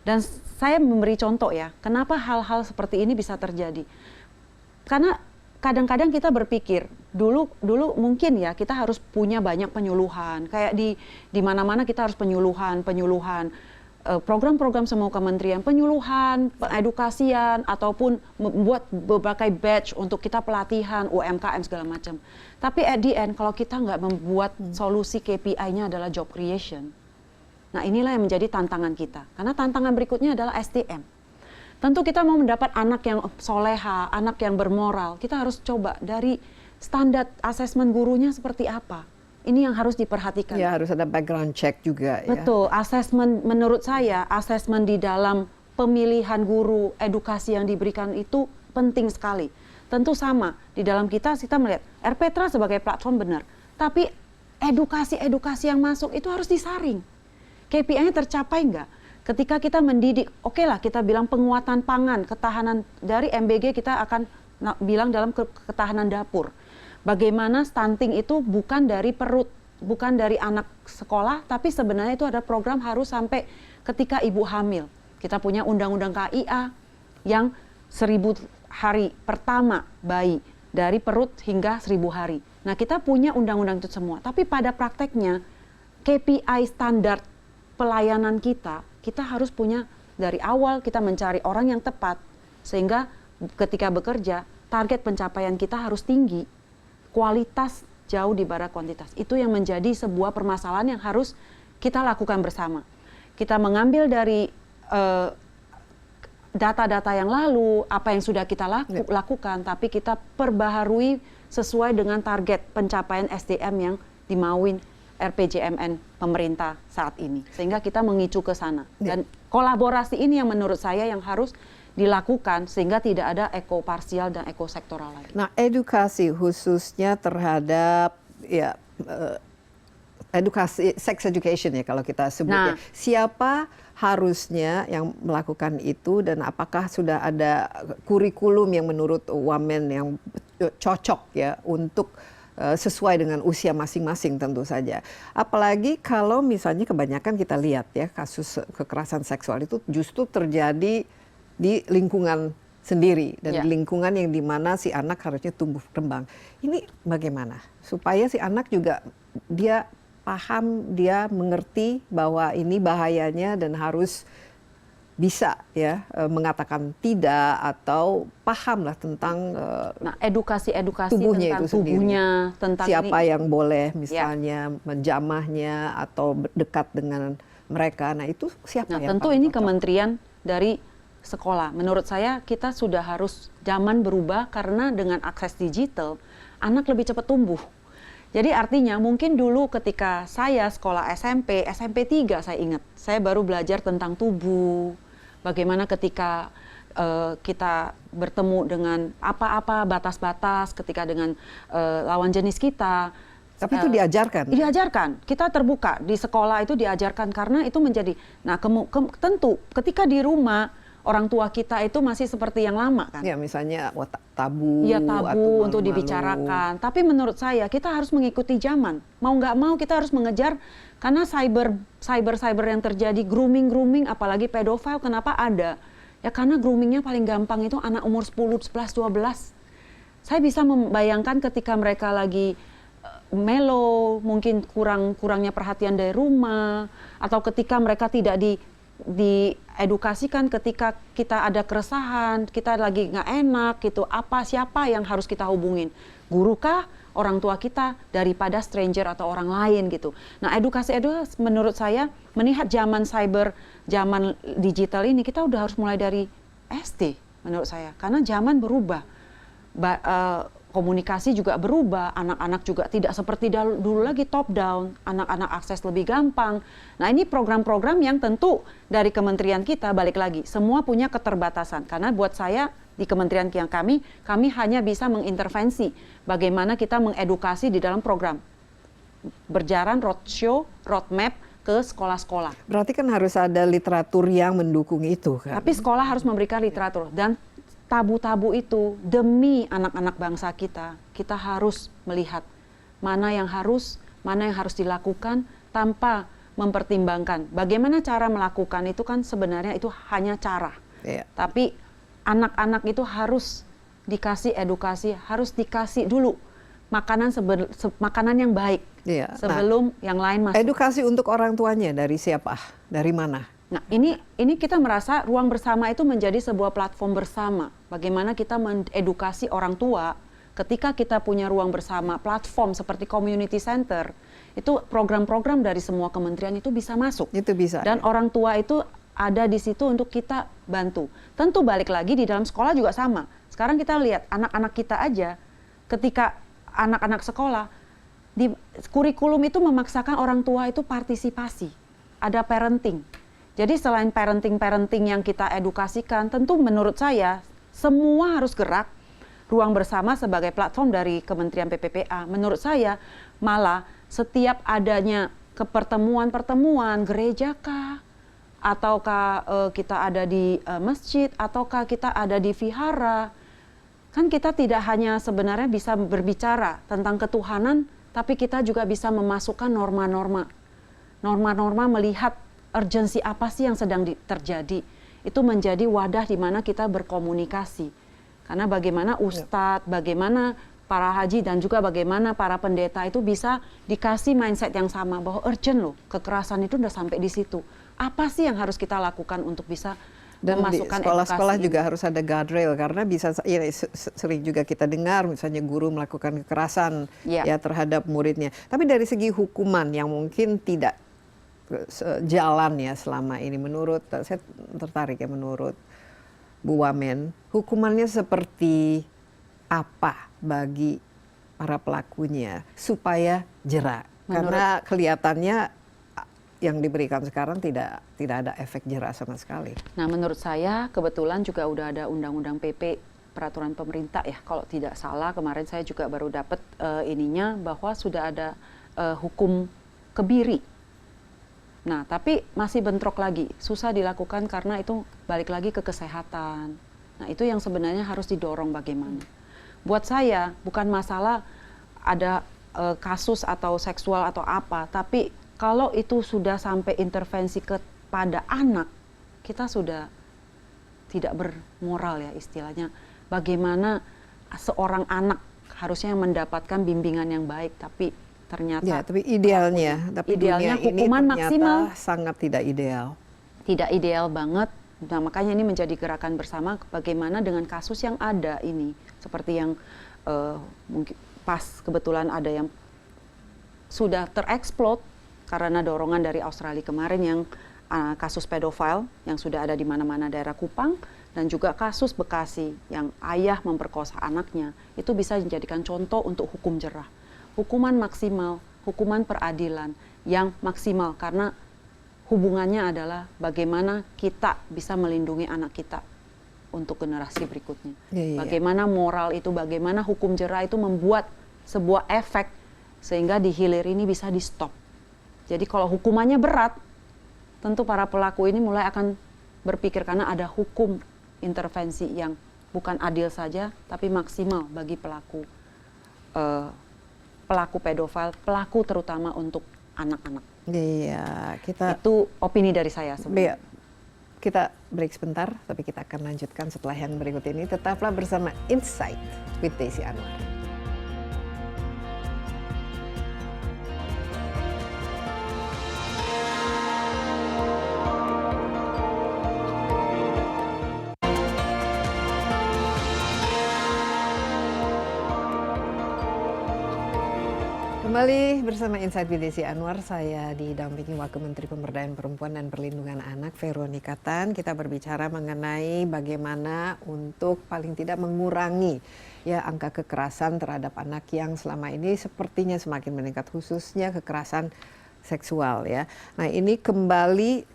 Dan saya memberi contoh ya, kenapa hal-hal seperti ini bisa terjadi. Karena kadang-kadang kita berpikir dulu mungkin ya kita harus punya banyak penyuluhan, kayak di mana-mana kita harus penyuluhan program-program semua kementerian, penyuluhan, edukasian ataupun membuat berbagai batch untuk kita pelatihan UMKM segala macam. Tapi at the end kalau kita nggak membuat solusi KPI-nya adalah job creation. Nah inilah yang menjadi tantangan kita, karena tantangan berikutnya adalah SDM. Tentu kita mau mendapat anak yang soleha, anak yang bermoral, kita harus coba dari standar asesmen gurunya seperti apa. Ini yang harus diperhatikan. Ya harus ada background check juga. Betul, asesmen menurut saya, asesmen di dalam pemilihan guru, edukasi yang diberikan itu penting sekali. Tentu sama, di dalam kita melihat RPtra sebagai platform benar, tapi edukasi yang masuk itu harus disaring. KPI-nya tercapai nggak? Ketika kita mendidik, oke lah kita bilang penguatan pangan, ketahanan dari MBG kita akan bilang dalam ketahanan dapur. Bagaimana stunting itu bukan dari perut, bukan dari anak sekolah, tapi sebenarnya itu ada program harus sampai ketika ibu hamil. Kita punya undang-undang KIA yang 1000 hari pertama bayi, dari perut hingga 1000 hari. Nah kita punya undang-undang itu semua, tapi pada prakteknya KPI standar pelayanan kita harus punya dari awal kita mencari orang yang tepat sehingga ketika bekerja target pencapaian kita harus tinggi, kualitas jauh di bawah kuantitas. Itu yang menjadi sebuah permasalahan yang harus kita lakukan bersama. Kita mengambil dari data-data yang lalu, apa yang sudah kita lakukan, tapi kita perbaharui sesuai dengan target pencapaian SDM yang dimauin RPJMN pemerintah saat ini, sehingga kita mengicu ke sana. Dan kolaborasi ini yang menurut saya yang harus dilakukan sehingga tidak ada eko parsial dan eko sektoral lagi. Nah, edukasi khususnya terhadap edukasi sex education ya kalau kita sebutnya. Siapa harusnya yang melakukan itu dan apakah sudah ada kurikulum yang menurut Wamen yang cocok ya untuk sesuai dengan usia masing-masing tentu saja. Apalagi kalau misalnya kebanyakan kita lihat ya kasus kekerasan seksual itu justru terjadi di lingkungan sendiri dan di lingkungan yang dimana si anak harusnya tumbuh kembang. Ini bagaimana supaya si anak juga dia paham, dia mengerti bahwa ini bahayanya dan harus bisa ya mengatakan tidak atau paham lah tentang edukasi tubuhnya tentang itu sendiri. tubuhnya, tentang siapa ini yang boleh misalnya menjamahnya atau dekat dengan mereka. Nah itu siapa yang tentu ini kementerian dari sekolah. Menurut saya kita sudah harus zaman berubah karena dengan akses digital anak lebih cepat tumbuh. Jadi artinya mungkin dulu ketika saya sekolah SMP 3 saya ingat, saya baru belajar tentang tubuh, bagaimana ketika kita bertemu dengan apa-apa batas-batas ketika dengan lawan jenis kita. Tapi itu diajarkan? Diajarkan, kita terbuka di sekolah itu diajarkan karena itu menjadi, nah tentu ketika di rumah orang tua kita itu masih seperti yang lama kan. Ya, misalnya tabu, Ya tabu atau untuk malu-malu. dibicarakan. Tapi menurut saya kita harus mengikuti zaman. Mau nggak mau kita harus mengejar, karena cyber yang terjadi, grooming, apalagi pedofil, kenapa ada? Ya karena groomingnya paling gampang itu anak umur 10, 11, 12. Saya bisa membayangkan ketika mereka lagi mellow, mungkin kurangnya perhatian dari rumah, atau ketika mereka tidak diedukasikan, ketika kita ada keresahan, kita lagi nggak enak gitu, siapa yang harus kita hubungin? Guru kah? Orang tua kita, daripada stranger atau orang lain gitu. Nah, edukasi menurut saya melihat zaman cyber, zaman digital ini, kita udah harus mulai dari SD menurut saya, karena zaman berubah. Komunikasi juga berubah, anak-anak juga tidak seperti dulu lagi top down, anak-anak akses lebih gampang. Nah, ini program-program yang tentu dari kementerian kita, balik lagi, semua punya keterbatasan. Karena buat saya, di kementerian yang kami hanya bisa mengintervensi bagaimana kita mengedukasi di dalam program. Berjalan roadshow, roadmap ke sekolah-sekolah. Berarti kan harus ada literatur yang mendukung itu kan? Tapi sekolah harus memberikan literatur, dan tabu-tabu itu demi anak-anak bangsa kita harus melihat mana yang harus dilakukan tanpa mempertimbangkan bagaimana cara melakukan itu, kan sebenarnya itu hanya cara. Iya. Tapi anak-anak itu harus dikasih edukasi, harus dikasih dulu makanan yang baik, Iya. sebelum yang lain masuk. Edukasi untuk orang tuanya dari siapa? Dari mana? Nah, ini kita merasa ruang bersama itu menjadi sebuah platform bersama. Bagaimana kita mengedukasi orang tua ketika kita punya ruang bersama, platform seperti community center, itu program-program dari semua kementerian itu bisa masuk. Itu bisa. Dan orang tua itu ada di situ untuk kita bantu. Tentu balik lagi di dalam sekolah juga sama. Sekarang kita lihat anak-anak kita aja, ketika anak-anak sekolah, di kurikulum itu memaksakan orang tua itu partisipasi. Ada parenting. Jadi selain parenting yang kita edukasikan, tentu menurut saya semua harus gerak. Ruang bersama sebagai platform dari Kementerian PPPA. Menurut saya malah setiap adanya pertemuan gereja kah, ataukah kita ada di masjid, ataukah kita ada di vihara, kan kita tidak hanya sebenarnya bisa berbicara tentang ketuhanan, tapi kita juga bisa memasukkan norma-norma melihat urgensi apa sih yang sedang terjadi. Itu menjadi wadah di mana kita berkomunikasi. Karena bagaimana ustadz, bagaimana para haji, dan juga bagaimana para pendeta itu bisa dikasih mindset yang sama, bahwa urgent loh, kekerasan itu udah sampai di situ. Apa sih yang harus kita lakukan untuk bisa dan memasukkan di sekolah-sekolah edukasi juga ini? harus ada guardrail, karena bisa sering juga kita dengar misalnya guru melakukan kekerasan ya terhadap muridnya. Tapi dari segi hukuman yang mungkin tidak jalan ya selama ini, menurut saya tertarik ya, menurut Bu Wamen, hukumannya seperti apa bagi para pelakunya supaya jerak? Karena kelihatannya yang diberikan sekarang tidak ada efek jerak sama sekali. Nah, menurut saya kebetulan juga udah ada undang-undang PP, peraturan pemerintah ya, kalau tidak salah. Kemarin saya juga baru dapat ininya, bahwa sudah ada hukum kebiri. Nah, tapi masih bentrok lagi, susah dilakukan karena itu balik lagi ke kesehatan. Nah, itu yang sebenarnya harus didorong bagaimana. Buat saya bukan masalah ada kasus atau seksual atau apa, tapi kalau itu sudah sampai intervensi kepada anak, kita sudah tidak bermoral ya istilahnya. Bagaimana seorang anak harusnya mendapatkan bimbingan yang baik, tapi ternyata ya, tapi idealnya hukuman maksimal sangat tidak ideal. Tidak ideal banget. Nah, makanya ini menjadi gerakan bersama, bagaimana dengan kasus yang ada ini, seperti yang mungkin pas kebetulan ada yang sudah tereksplod karena dorongan dari Australia kemarin, yang kasus pedofil yang sudah ada di mana-mana daerah Kupang, dan juga kasus Bekasi yang ayah memperkosa anaknya, itu bisa dijadikan contoh untuk hukum jerah. Hukuman maksimal, hukuman peradilan yang maksimal, karena hubungannya adalah bagaimana kita bisa melindungi anak kita untuk generasi berikutnya. Bagaimana moral itu, bagaimana hukum jerah itu membuat sebuah efek sehingga di hilir ini bisa di stop. Jadi kalau hukumannya berat, tentu para pelaku ini mulai akan berpikir karena ada hukum intervensi yang bukan adil saja, tapi maksimal bagi pelaku pedofil, pelaku terutama untuk anak-anak. Iya, Itu opini dari saya sebenarnya. Kita break sebentar, tapi kita akan lanjutkan setelah yang berikut ini. Tetaplah bersama Insight with Desi Anwar. Kembali bersama Insight with Desi Anwar, saya didampingi Wakil Menteri Pemberdayaan Perempuan dan Perlindungan Anak, Veronika Tan. Kita berbicara mengenai bagaimana untuk paling tidak mengurangi ya angka kekerasan terhadap anak yang selama ini sepertinya semakin meningkat, khususnya kekerasan seksual ya. Nah, ini kembali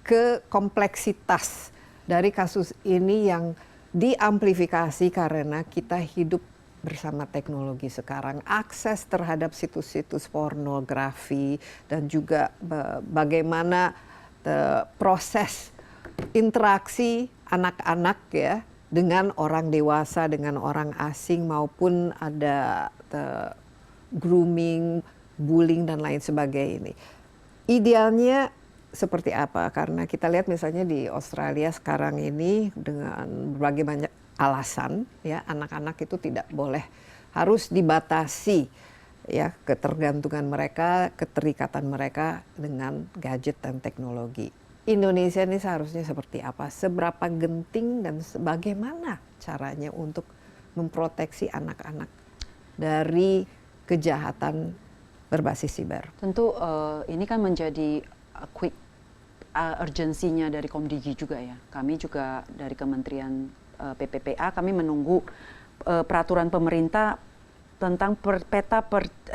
ke kompleksitas dari kasus ini yang diamplifikasi karena kita hidup bersama teknologi sekarang, akses terhadap situs-situs pornografi dan juga bagaimana proses interaksi anak-anak ya dengan orang dewasa, dengan orang asing, maupun ada grooming, bullying dan lain sebagainya. Idealnya seperti apa? Karena kita lihat misalnya di Australia sekarang ini dengan berbagai banyak alasan ya, anak-anak itu tidak boleh, harus dibatasi ya ketergantungan mereka, keterikatan mereka dengan gadget dan teknologi. Indonesia ini seharusnya seperti apa? Seberapa genting dan bagaimana caranya untuk memproteksi anak-anak dari kejahatan berbasis siber? Tentu ini kan menjadi quick urgensinya dari Komdigi juga ya. Kami juga dari Kementerian PPPA, kami menunggu peraturan pemerintah tentang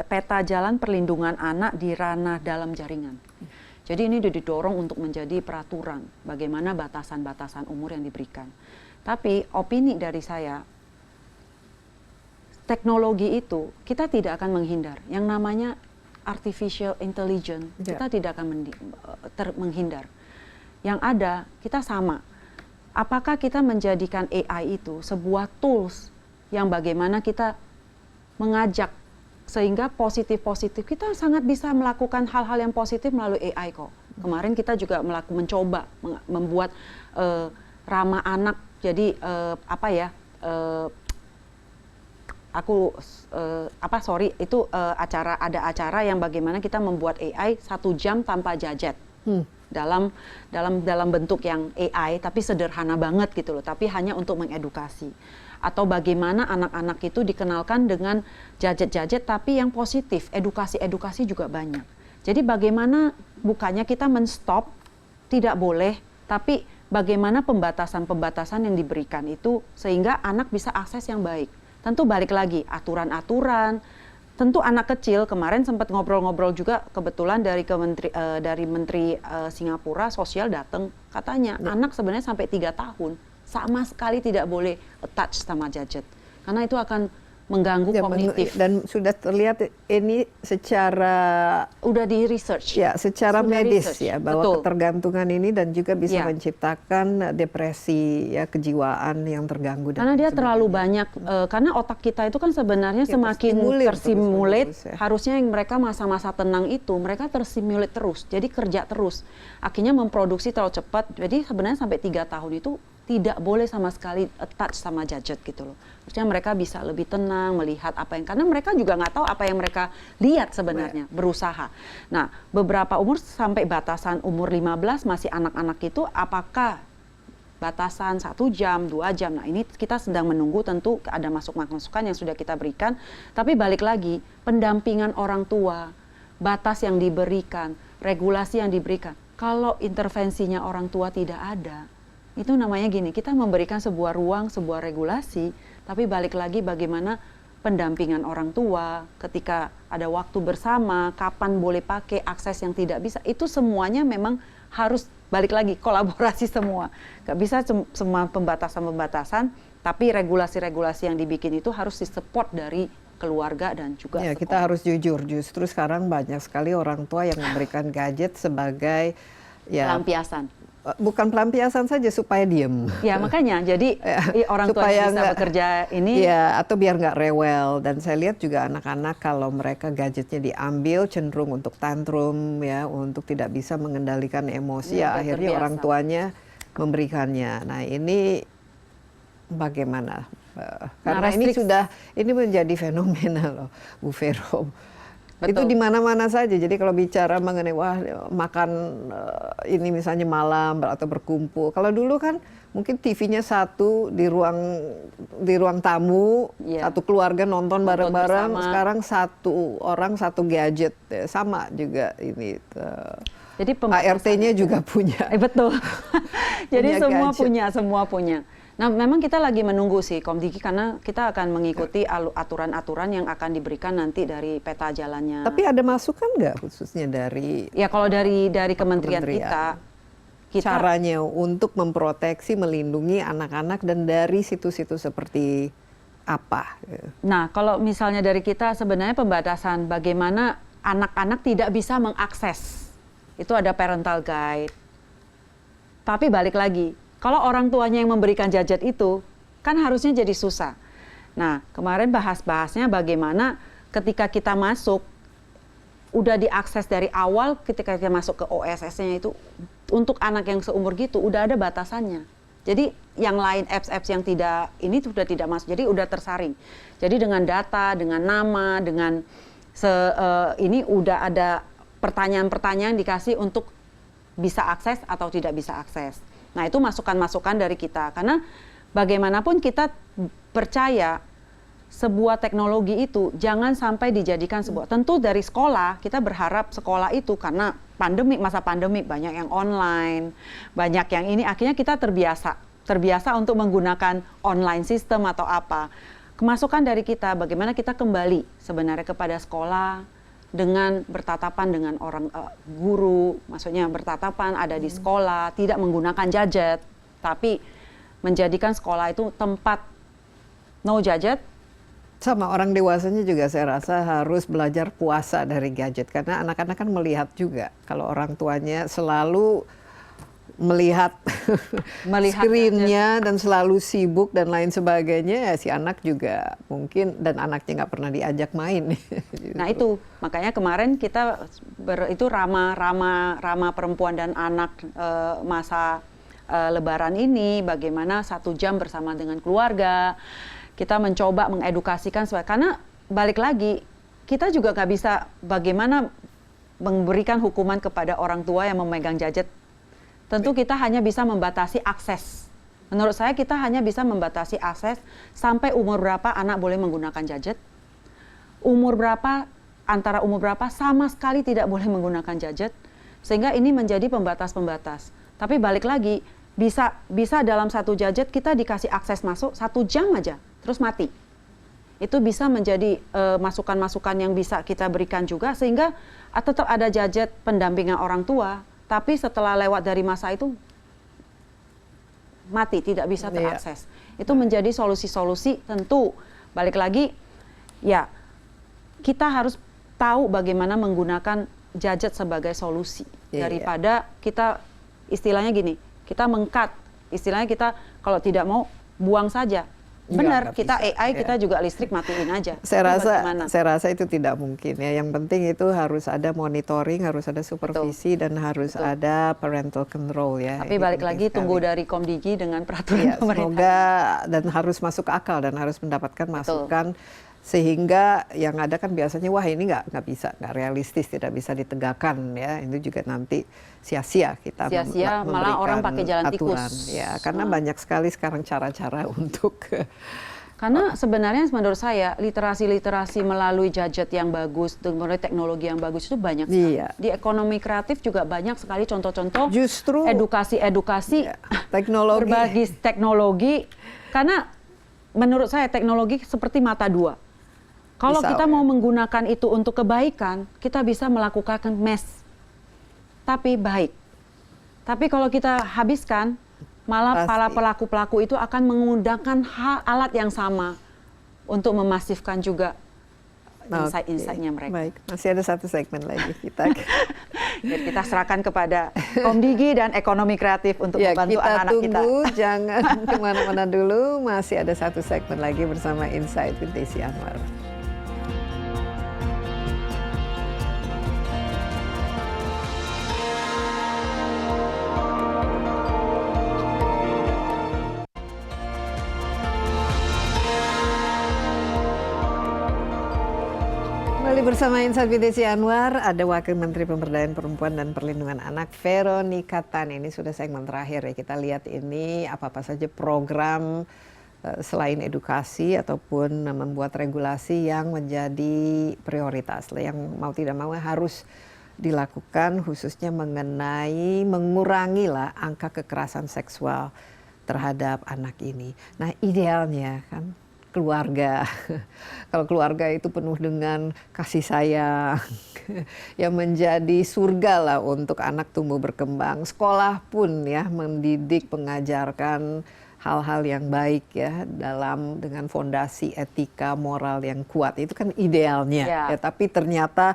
peta jalan perlindungan anak di ranah dalam jaringan. Jadi ini didorong untuk menjadi peraturan bagaimana batasan-batasan umur yang diberikan. Tapi opini dari saya, teknologi itu kita tidak akan menghindar. Yang namanya artificial intelligence, kita tidak akan menghindar. Yang ada, kita sama. Apakah kita menjadikan AI itu sebuah tools yang bagaimana kita mengajak sehingga positif-positif, kita sangat bisa melakukan hal-hal yang positif melalui AI kok. Kemarin kita juga mencoba membuat ramah anak, jadi ada acara yang bagaimana kita membuat AI 1 jam tanpa gadget. Dalam bentuk yang AI tapi sederhana banget gitu loh, tapi hanya untuk mengedukasi. Atau bagaimana anak-anak itu dikenalkan dengan gadget-gadget tapi yang positif, edukasi juga banyak. Jadi bagaimana bukannya kita men-stop, tidak boleh, tapi bagaimana pembatasan-pembatasan yang diberikan itu sehingga anak bisa akses yang baik. Tentu balik lagi aturan-aturan. Tentu anak kecil, kemarin sempat ngobrol-ngobrol juga kebetulan dari Menteri Singapura Sosial datang, katanya anak sebenarnya sampai 3 tahun sama sekali tidak boleh attach sama gadget karena itu akan mengganggu kognitif. Dan sudah terlihat ini secara udah di research ya, secara sudah medis research. ya, bahwa Betul. ketergantungan ini dan juga bisa menciptakan depresi ya, kejiwaan yang terganggu. Karena dia terlalu banyak, karena otak kita itu kan sebenarnya semakin tersimulit, harusnya yang mereka masa-masa tenang itu mereka tersimulit terus, jadi kerja terus, akhirnya memproduksi terlalu cepat, jadi sebenarnya sampai 3 tahun itu tidak boleh sama sekali attach sama gadget gitu loh. Maksudnya mereka bisa lebih tenang melihat apa yang, karena mereka juga nggak tahu apa yang mereka lihat sebenarnya, berusaha. Nah, beberapa umur sampai batasan umur 15 masih anak-anak itu apakah batasan 1 jam, 2 jam. Nah, ini kita sedang menunggu, tentu ada masukan yang sudah kita berikan, tapi balik lagi pendampingan orang tua, batas yang diberikan, regulasi yang diberikan. Kalau intervensinya orang tua tidak ada, itu namanya gini, kita memberikan sebuah ruang, sebuah regulasi, tapi balik lagi bagaimana pendampingan orang tua ketika ada waktu bersama, kapan boleh pakai, akses yang tidak bisa, itu semuanya memang harus balik lagi kolaborasi semua. Gak bisa semua pembatasan-pembatasan, tapi regulasi-regulasi yang dibikin itu harus disupport dari keluarga dan juga ya, sekolah. kita harus jujur, justru sekarang banyak sekali orang tua yang memberikan gadget sebagai ya, pelampiasan. bukan pelampiasan saja supaya diem. Ya makanya, jadi orang tua yang bisa bekerja ini. Ya, atau biar nggak rewel. Dan saya lihat juga anak-anak kalau mereka gadgetnya diambil cenderung untuk tantrum ya, untuk tidak bisa mengendalikan emosi. Ya, akhirnya terbiasa. Orang tuanya memberikannya. Nah ini bagaimana? Karena ini menjadi fenomena loh, Bu Vero. Betul. Itu di mana-mana saja. Jadi kalau bicara mengenai makan ini misalnya malam atau berkumpul. Kalau dulu kan mungkin TV-nya satu di ruang tamu, satu keluarga nonton bareng-bareng. Sekarang satu orang satu gadget, sama juga ini. Jadi ART-nya juga punya. Betul. Jadi semua punya. Nah, memang kita lagi menunggu sih Komdigi karena kita akan mengikuti aturan-aturan yang akan diberikan nanti dari peta jalannya. Tapi ada masukan nggak khususnya dari? Ya kalau dari kementerian kita caranya untuk memproteksi, melindungi anak-anak dan dari situs-situs seperti apa? Nah, kalau misalnya dari kita sebenarnya pembatasan bagaimana anak-anak tidak bisa mengakses. Itu ada parental guide. Tapi balik lagi, kalau orang tuanya yang memberikan gadget itu, kan harusnya jadi susah. Nah, kemarin bahas-bahasnya bagaimana ketika kita masuk, udah diakses dari awal, ketika kita masuk ke OSS-nya itu, untuk anak yang seumur gitu, udah ada batasannya. Jadi yang lain apps-apps yang tidak, ini sudah tidak masuk, jadi udah tersaring. Jadi dengan data, dengan nama, dengan ini udah ada pertanyaan-pertanyaan dikasih untuk bisa akses atau tidak bisa akses. Nah itu masukan-masukan dari kita, karena bagaimanapun kita percaya sebuah teknologi itu jangan sampai dijadikan sebuah, tentu dari sekolah, kita berharap sekolah itu karena masa pandemi banyak yang online, banyak yang ini, akhirnya kita terbiasa untuk menggunakan online system atau apa. Kemasukan dari kita, bagaimana kita kembali sebenarnya kepada sekolah, dengan bertatapan dengan orang guru, maksudnya bertatapan ada di sekolah, tidak menggunakan gadget, tapi menjadikan sekolah itu tempat no gadget. Sama orang dewasanya juga saya rasa harus belajar puasa dari gadget, karena anak-anak kan melihat juga kalau orang tuanya selalu melihat screen-nya dan selalu sibuk dan lain sebagainya, ya si anak juga mungkin, dan anaknya nggak pernah diajak main. Nah itu makanya kemarin kita itu Rama Perempuan dan Anak masa Lebaran ini, bagaimana 1 jam bersama dengan keluarga kita mencoba mengedukasikan, karena balik lagi kita juga nggak bisa bagaimana memberikan hukuman kepada orang tua yang memegang gadget. Tentu kita hanya bisa membatasi akses. Menurut saya kita hanya bisa membatasi akses sampai umur berapa anak boleh menggunakan gadget. Antara umur berapa sama sekali tidak boleh menggunakan gadget. Sehingga ini menjadi pembatas-pembatas. Tapi balik lagi, bisa dalam 1 gadget kita dikasih akses masuk 1 jam aja, terus mati. Itu bisa menjadi masukan-masukan yang bisa kita berikan juga, sehingga tetap ada gadget pendampingan orang tua. Tapi setelah lewat dari masa itu, mati, tidak bisa terakses. Itu menjadi solusi-solusi, tentu balik lagi, ya kita harus tahu bagaimana menggunakan gadget sebagai solusi. Daripada kita, istilahnya gini, kita meng-cut, istilahnya kita kalau tidak mau, buang saja. Benar, kita bisa. AI kita juga listrik matiin aja. Saya rasa itu tidak mungkin ya. Yang penting itu harus ada monitoring, harus ada supervisi, dan harus ada parental control ya. Tapi balik lagi tunggu dari Komdigi dengan peraturan pemerintah. Semoga, dan harus masuk akal dan harus mendapatkan masukan. Sehingga yang ada kan biasanya wah ini nggak bisa, nggak realistis, tidak bisa ditegakkan ya. Itu juga nanti sia-sia kita malah orang pakai jalan aturan, tikus ya, karena banyak sekali sekarang cara-cara untuk karena sebenarnya menurut saya literasi melalui gadget yang bagus, melalui teknologi yang bagus itu banyak sekali. Di ekonomi kreatif juga banyak sekali contoh-contoh justru edukasi teknologi, berbagi teknologi, karena menurut saya teknologi seperti mata dua. Kalau kita mau menggunakan itu untuk kebaikan, kita bisa melakukan tapi baik. Tapi kalau kita habiskan, malah para pelaku-pelaku itu akan menggunakan alat yang sama untuk memasifkan juga insight-insightnya mereka. Baik, masih ada 1 segmen lagi kita. Jadi kita serahkan kepada Komdigi dan ekonomi kreatif untuk membantu anak-anak kita. Kita tunggu, jangan kemana-mana dulu. Masih ada satu segmen lagi bersama Insight with Desi Anwar. Kembali bersama Insight with Desi Anwar, ada Wakil Menteri Pemberdayaan Perempuan dan Perlindungan Anak Veronika Tan. Ini sudah segmen terakhir ya, kita lihat ini apa-apa saja program selain edukasi ataupun membuat regulasi yang menjadi prioritas, yang mau tidak mau harus dilakukan, khususnya mengenai mengurangi lah angka kekerasan seksual terhadap anak ini. Nah, idealnya kan keluarga. Kalau keluarga itu penuh dengan kasih sayang, yang menjadi surga lah untuk anak tumbuh berkembang. Sekolah pun ya mendidik, mengajarkan hal-hal yang baik ya dengan fondasi etika moral yang kuat. Itu kan idealnya. Ya, tapi ternyata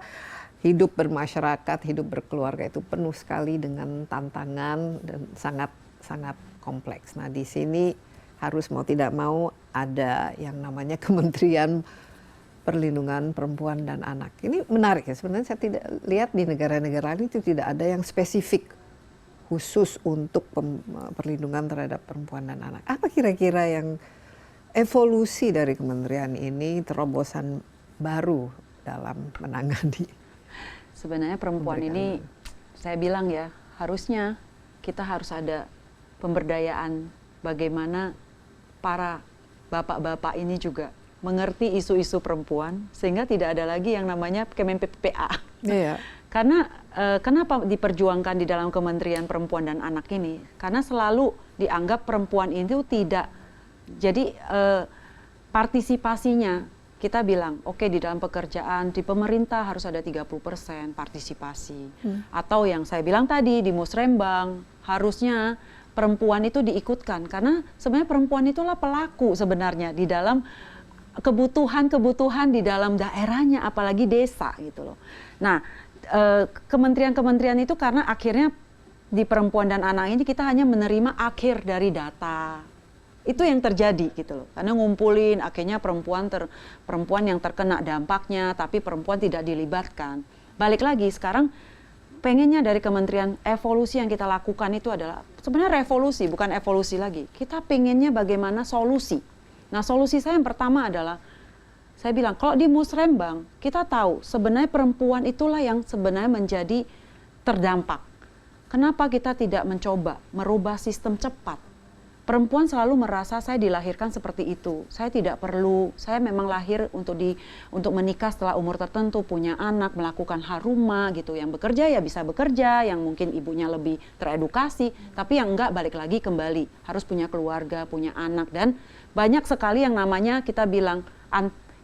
hidup bermasyarakat, hidup berkeluarga itu penuh sekali dengan tantangan dan sangat kompleks. Nah, di sini harus mau tidak mau ada yang namanya Kementerian Perlindungan Perempuan dan Anak. Ini menarik ya, sebenarnya saya tidak lihat di negara-negara lain itu tidak ada yang spesifik khusus untuk perlindungan terhadap perempuan dan anak. Apa kira-kira yang evolusi dari kementerian ini, terobosan baru dalam menangani? Sebenarnya perempuan ini, saya bilang ya, harusnya kita harus ada pemberdayaan bagaimana para bapak-bapak ini juga mengerti isu-isu perempuan sehingga tidak ada lagi yang namanya Kemen-PPA. Iya. Karena kenapa diperjuangkan di dalam Kementerian Perempuan dan Anak ini? Karena selalu dianggap perempuan itu tidak. Jadi partisipasinya kita bilang, oke, di dalam pekerjaan di pemerintah harus ada 30% partisipasi. Atau yang saya bilang tadi di Musrembang harusnya perempuan itu diikutkan, karena sebenarnya perempuan itulah pelaku sebenarnya di dalam kebutuhan di dalam daerahnya, apalagi desa gitu loh. Nah, kementerian-kementerian itu karena akhirnya di perempuan dan anak ini kita hanya menerima akhir dari data. Itu yang terjadi gitu loh. Karena ngumpulin akhirnya perempuan yang terkena dampaknya, tapi perempuan tidak dilibatkan. Balik lagi sekarang pengennya dari kementerian, evolusi yang kita lakukan itu adalah sebenarnya revolusi, bukan evolusi lagi. Kita pengennya bagaimana solusi. Nah, solusi saya yang pertama adalah, saya bilang, kalau di Musrembang, kita tahu sebenarnya perempuan itulah yang sebenarnya menjadi terdampak. Kenapa kita tidak mencoba merubah sistem cepat? Perempuan selalu merasa saya dilahirkan seperti itu. Saya tidak perlu, saya memang lahir untuk menikah setelah umur tertentu, punya anak, melakukan hal rumah gitu. Yang bekerja ya bisa bekerja, yang mungkin ibunya lebih teredukasi, tapi yang enggak balik lagi kembali. Harus punya keluarga, punya anak, dan banyak sekali yang namanya kita bilang,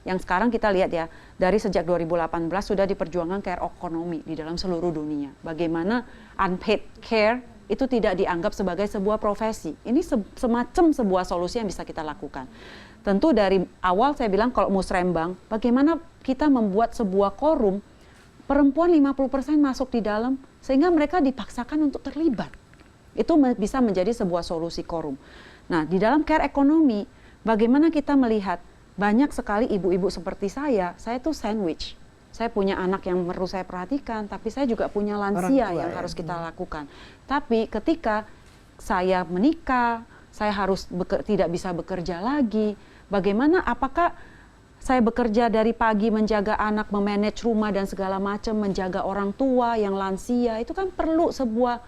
yang sekarang kita lihat ya, dari sejak 2018 sudah diperjuangkan care ekonomi di dalam seluruh dunia. Bagaimana unpaid care itu tidak dianggap sebagai sebuah profesi. Ini semacam sebuah solusi yang bisa kita lakukan. Tentu dari awal saya bilang kalau Musrembang, bagaimana kita membuat sebuah quorum, perempuan 50% masuk di dalam, sehingga mereka dipaksakan untuk terlibat. Itu bisa menjadi sebuah solusi quorum. Nah, di dalam care ekonomi, bagaimana kita melihat banyak sekali ibu-ibu seperti saya tuh sandwich. Saya punya anak yang perlu saya perhatikan, tapi saya juga punya lansia yang harus kita lakukan. Tapi ketika saya menikah, saya harus tidak bisa bekerja lagi. Bagaimana, apakah saya bekerja dari pagi menjaga anak, memanage rumah dan segala macam, menjaga orang tua yang lansia, itu kan perlu sebuah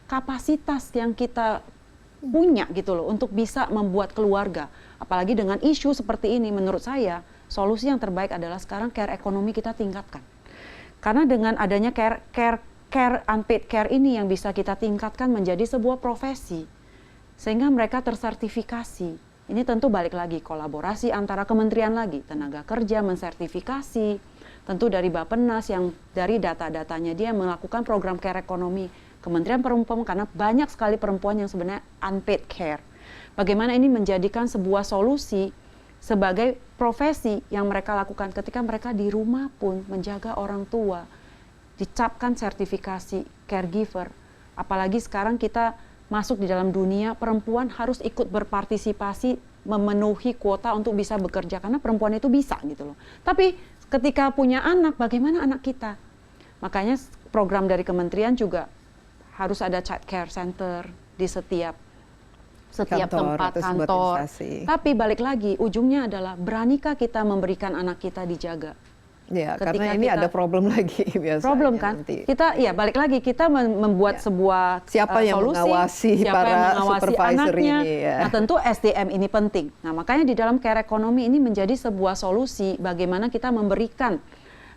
kapasitas yang kita punya gitu loh, untuk bisa membuat keluarga. Apalagi dengan isu seperti ini, menurut saya, solusi yang terbaik adalah sekarang care ekonomi kita tingkatkan. Karena dengan adanya unpaid care ini yang bisa kita tingkatkan menjadi sebuah profesi. Sehingga mereka tersertifikasi. Ini tentu balik lagi kolaborasi antara kementerian lagi, tenaga kerja mensertifikasi, tentu dari Bappenas yang dari data-datanya dia melakukan program care ekonomi, Kementerian Perempuan, karena banyak sekali perempuan yang sebenarnya unpaid care. Bagaimana ini menjadikan sebuah solusi sebagai profesi yang mereka lakukan ketika mereka di rumah pun menjaga orang tua. dicapkan sertifikasi caregiver. Apalagi sekarang kita masuk di dalam dunia, perempuan harus ikut berpartisipasi memenuhi kuota untuk bisa bekerja, karena perempuan itu bisa gitu loh. Tapi ketika punya anak, bagaimana anak kita? Makanya program dari kementerian juga harus ada child care center di setiap tempat kantor. Tapi balik lagi, ujungnya adalah beranikah kita memberikan anak kita dijaga? Ya, karena ini ada problem lagi biasanya. Problem kan? Nanti. Kita balik lagi kita membuat sebuah siapa yang solusi, mengawasi siapa para yang mengawasi supervisor anaknya. ini ya. Nah, tentu SDM ini penting. Nah, makanya di dalam care ekonomi ini menjadi sebuah solusi bagaimana kita memberikan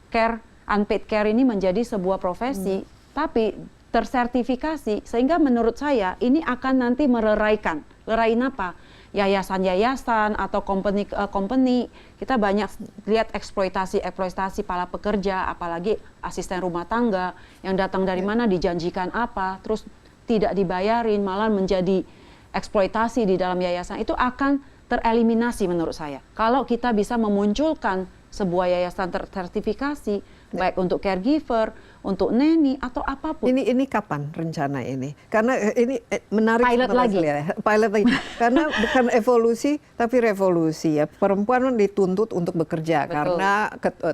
care, unpaid care ini menjadi sebuah profesi, tapi tersertifikasi, sehingga menurut saya ini akan nanti mereraikan. Lerain apa? Yayasan-yayasan atau company, kita banyak lihat eksploitasi para pekerja, apalagi asisten rumah tangga yang datang dari mana, dijanjikan apa, terus tidak dibayarin, malah menjadi eksploitasi di dalam yayasan. Itu akan tereliminasi menurut saya. Kalau kita bisa memunculkan sebuah yayasan tersertifikasi, baik untuk caregiver, untuk neni atau apapun. Ini kapan rencana ini? Karena ini menarik. Pilot lagi. Pilot lagi. Karena bukan evolusi tapi revolusi ya. Perempuan dituntut untuk bekerja. Betul. Karena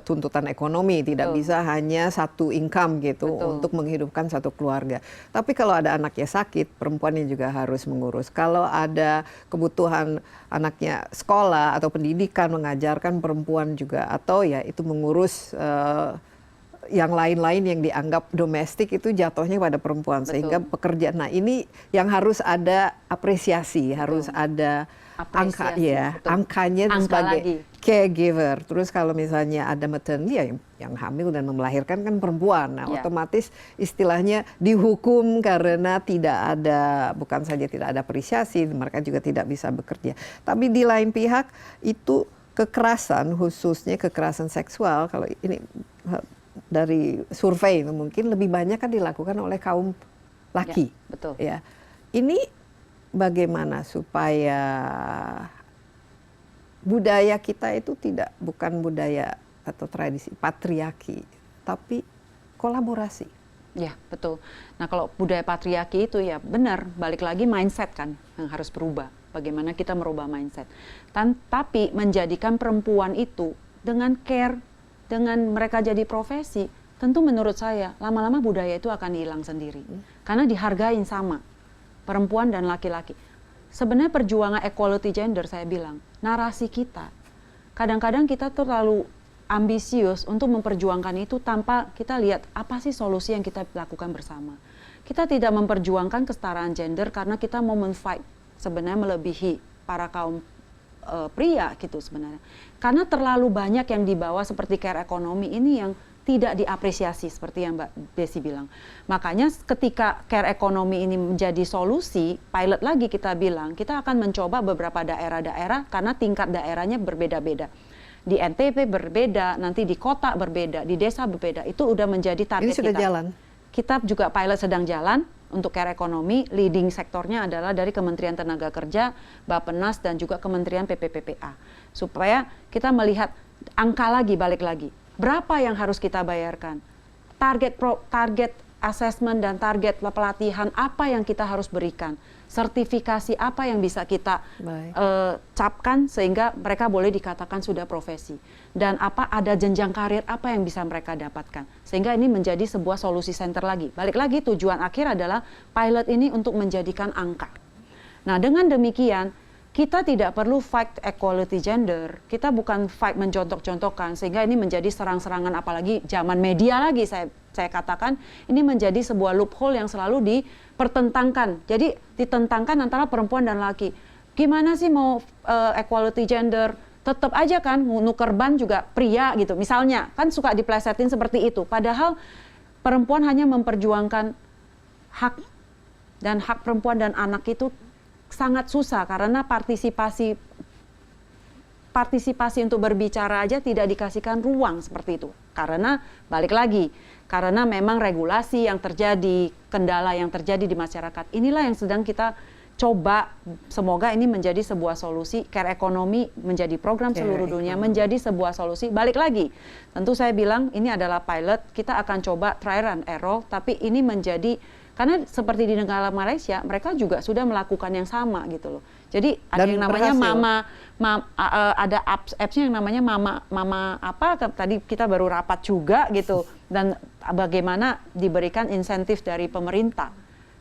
tuntutan ekonomi, tidak Betul. Bisa hanya satu income gitu Betul. Untuk menghidupkan satu keluarga. Tapi kalau ada anaknya sakit, perempuannya juga harus mengurus. Kalau ada kebutuhan anaknya sekolah atau pendidikan, mengajarkan, perempuan juga, atau ya itu mengurus yang lain-lain yang dianggap domestik, itu jatuhnya pada perempuan. Betul. Sehingga pekerjaan, nah ini yang harus ada apresiasi, Betul. Harus ada angka ya, angkanya sebagai lagi. Caregiver. Terus kalau misalnya ada maternity ya, yang hamil dan melahirkan kan perempuan, nah otomatis istilahnya dihukum karena tidak ada, bukan saja tidak ada apresiasi, mereka juga tidak bisa bekerja. Tapi di lain pihak itu kekerasan, khususnya kekerasan seksual, kalau ini dari survei itu mungkin lebih banyak kan dilakukan oleh kaum laki. Ya, betul. Ya. Ini bagaimana supaya budaya kita itu bukan budaya atau tradisi patriarki, tapi kolaborasi. Ya, betul. Nah, kalau budaya patriarki itu ya benar, balik lagi mindset kan yang harus berubah. Bagaimana kita merubah mindset. Tapi menjadikan perempuan itu dengan care, dengan mereka jadi profesi, tentu menurut saya lama-lama budaya itu akan hilang sendiri. Karena dihargain sama perempuan dan laki-laki. Sebenarnya perjuangan equality gender, saya bilang, narasi kita, kadang-kadang kita terlalu ambisius untuk memperjuangkan itu tanpa kita lihat apa sih solusi yang kita lakukan bersama. Kita tidak memperjuangkan kesetaraan gender karena kita mau men-fight sebenarnya melebihi para kaum pria gitu sebenarnya. Karena terlalu banyak yang dibawa seperti care ekonomi ini yang tidak diapresiasi seperti yang Mbak Desi bilang. Makanya ketika care ekonomi ini menjadi solusi, pilot lagi kita bilang, kita akan mencoba beberapa daerah-daerah karena tingkat daerahnya berbeda-beda. Di NTB berbeda, nanti di kota berbeda, di desa berbeda. Itu udah menjadi target kita. Ini sudah jalan? Kita juga pilot sedang jalan. Untuk care ekonomi, leading sektornya adalah dari Kementerian Tenaga Kerja, Bappenas, dan juga Kementerian PPPPA. Supaya kita melihat angka lagi, balik lagi. Berapa yang harus kita bayarkan? Target assessment dan target pelatihan apa yang kita harus berikan? Sertifikasi apa yang bisa kita capkan sehingga mereka boleh dikatakan sudah profesi? Dan apa ada jenjang karir apa yang bisa mereka dapatkan? Sehingga ini menjadi sebuah solusi center lagi. Balik lagi tujuan akhir adalah pilot ini untuk menjadikan angka. Nah, dengan demikian kita tidak perlu fight equality gender. Kita bukan fight mencontoh-contohkan sehingga ini menjadi serang-serangan, apalagi zaman media lagi saya katakan ini menjadi sebuah loophole yang selalu dipertentangkan. Jadi ditentangkan antara perempuan dan laki. Gimana sih mau equality gender? Tetap aja kan nuker ban juga pria gitu. Misalnya kan suka diplesetin seperti itu. Padahal perempuan hanya memperjuangkan hak, dan hak perempuan dan anak itu sangat susah karena partisipasi untuk berbicara aja tidak dikasihkan ruang seperti itu. Karena balik lagi, karena memang regulasi yang terjadi, kendala yang terjadi di masyarakat, inilah yang sedang kita coba semoga ini menjadi sebuah solusi, care ekonomi menjadi program seluruh dunia, menjadi sebuah solusi. Balik lagi, tentu saya bilang ini adalah pilot, kita akan coba trial and error, tapi ini menjadi, karena seperti di negara Malaysia, mereka juga sudah melakukan yang sama gitu loh. Jadi ada Dan yang namanya berhasil. ada apps-nya yang namanya mama apa, tadi kita baru rapat juga gitu, dan bagaimana diberikan insentif dari pemerintah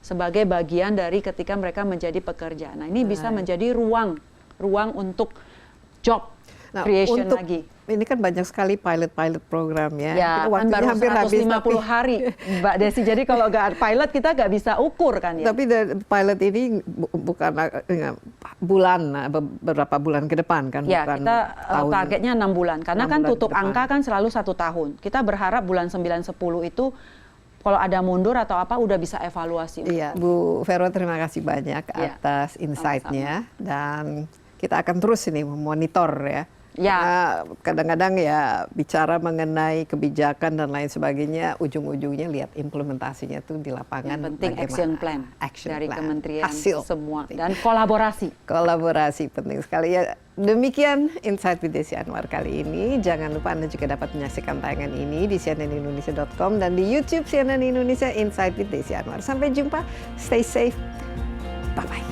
sebagai bagian dari ketika mereka menjadi pekerja. Nah ini bisa menjadi ruang untuk job creation lagi. Ini kan banyak sekali pilot program ya. Ya kan baru hampir 150 habis, hari Mbak Desi. Jadi kalau nggak pilot kita nggak bisa ukur kan ya. Tapi pilot ini bukan bulan, beberapa bulan ke depan kan? Ya bukan kita tahun. targetnya 6 bulan. Karena 6 kan bulan tutup ke depan. angka kan selalu 1 tahun. Kita berharap bulan 9-10 itu kalau ada mundur atau apa udah bisa evaluasi. Iya, Bu Vero terima kasih banyak atas insight-nya, dan kita akan terus ini memonitor ya. Ya. Kadang-kadang ya bicara mengenai kebijakan dan lain sebagainya, ujung-ujungnya lihat implementasinya tuh di lapangan. Yang penting bagaimana. action plan dari plan. kementerian Hasil. semua dan kolaborasi. Kolaborasi penting sekali ya. Demikian Insight with Desi Anwar kali ini. Jangan lupa Anda juga dapat menyaksikan tayangan ini di cnnindonesia.com dan di YouTube CNN Indonesia Insight with Desi Anwar. Sampai jumpa, stay safe, bye-bye.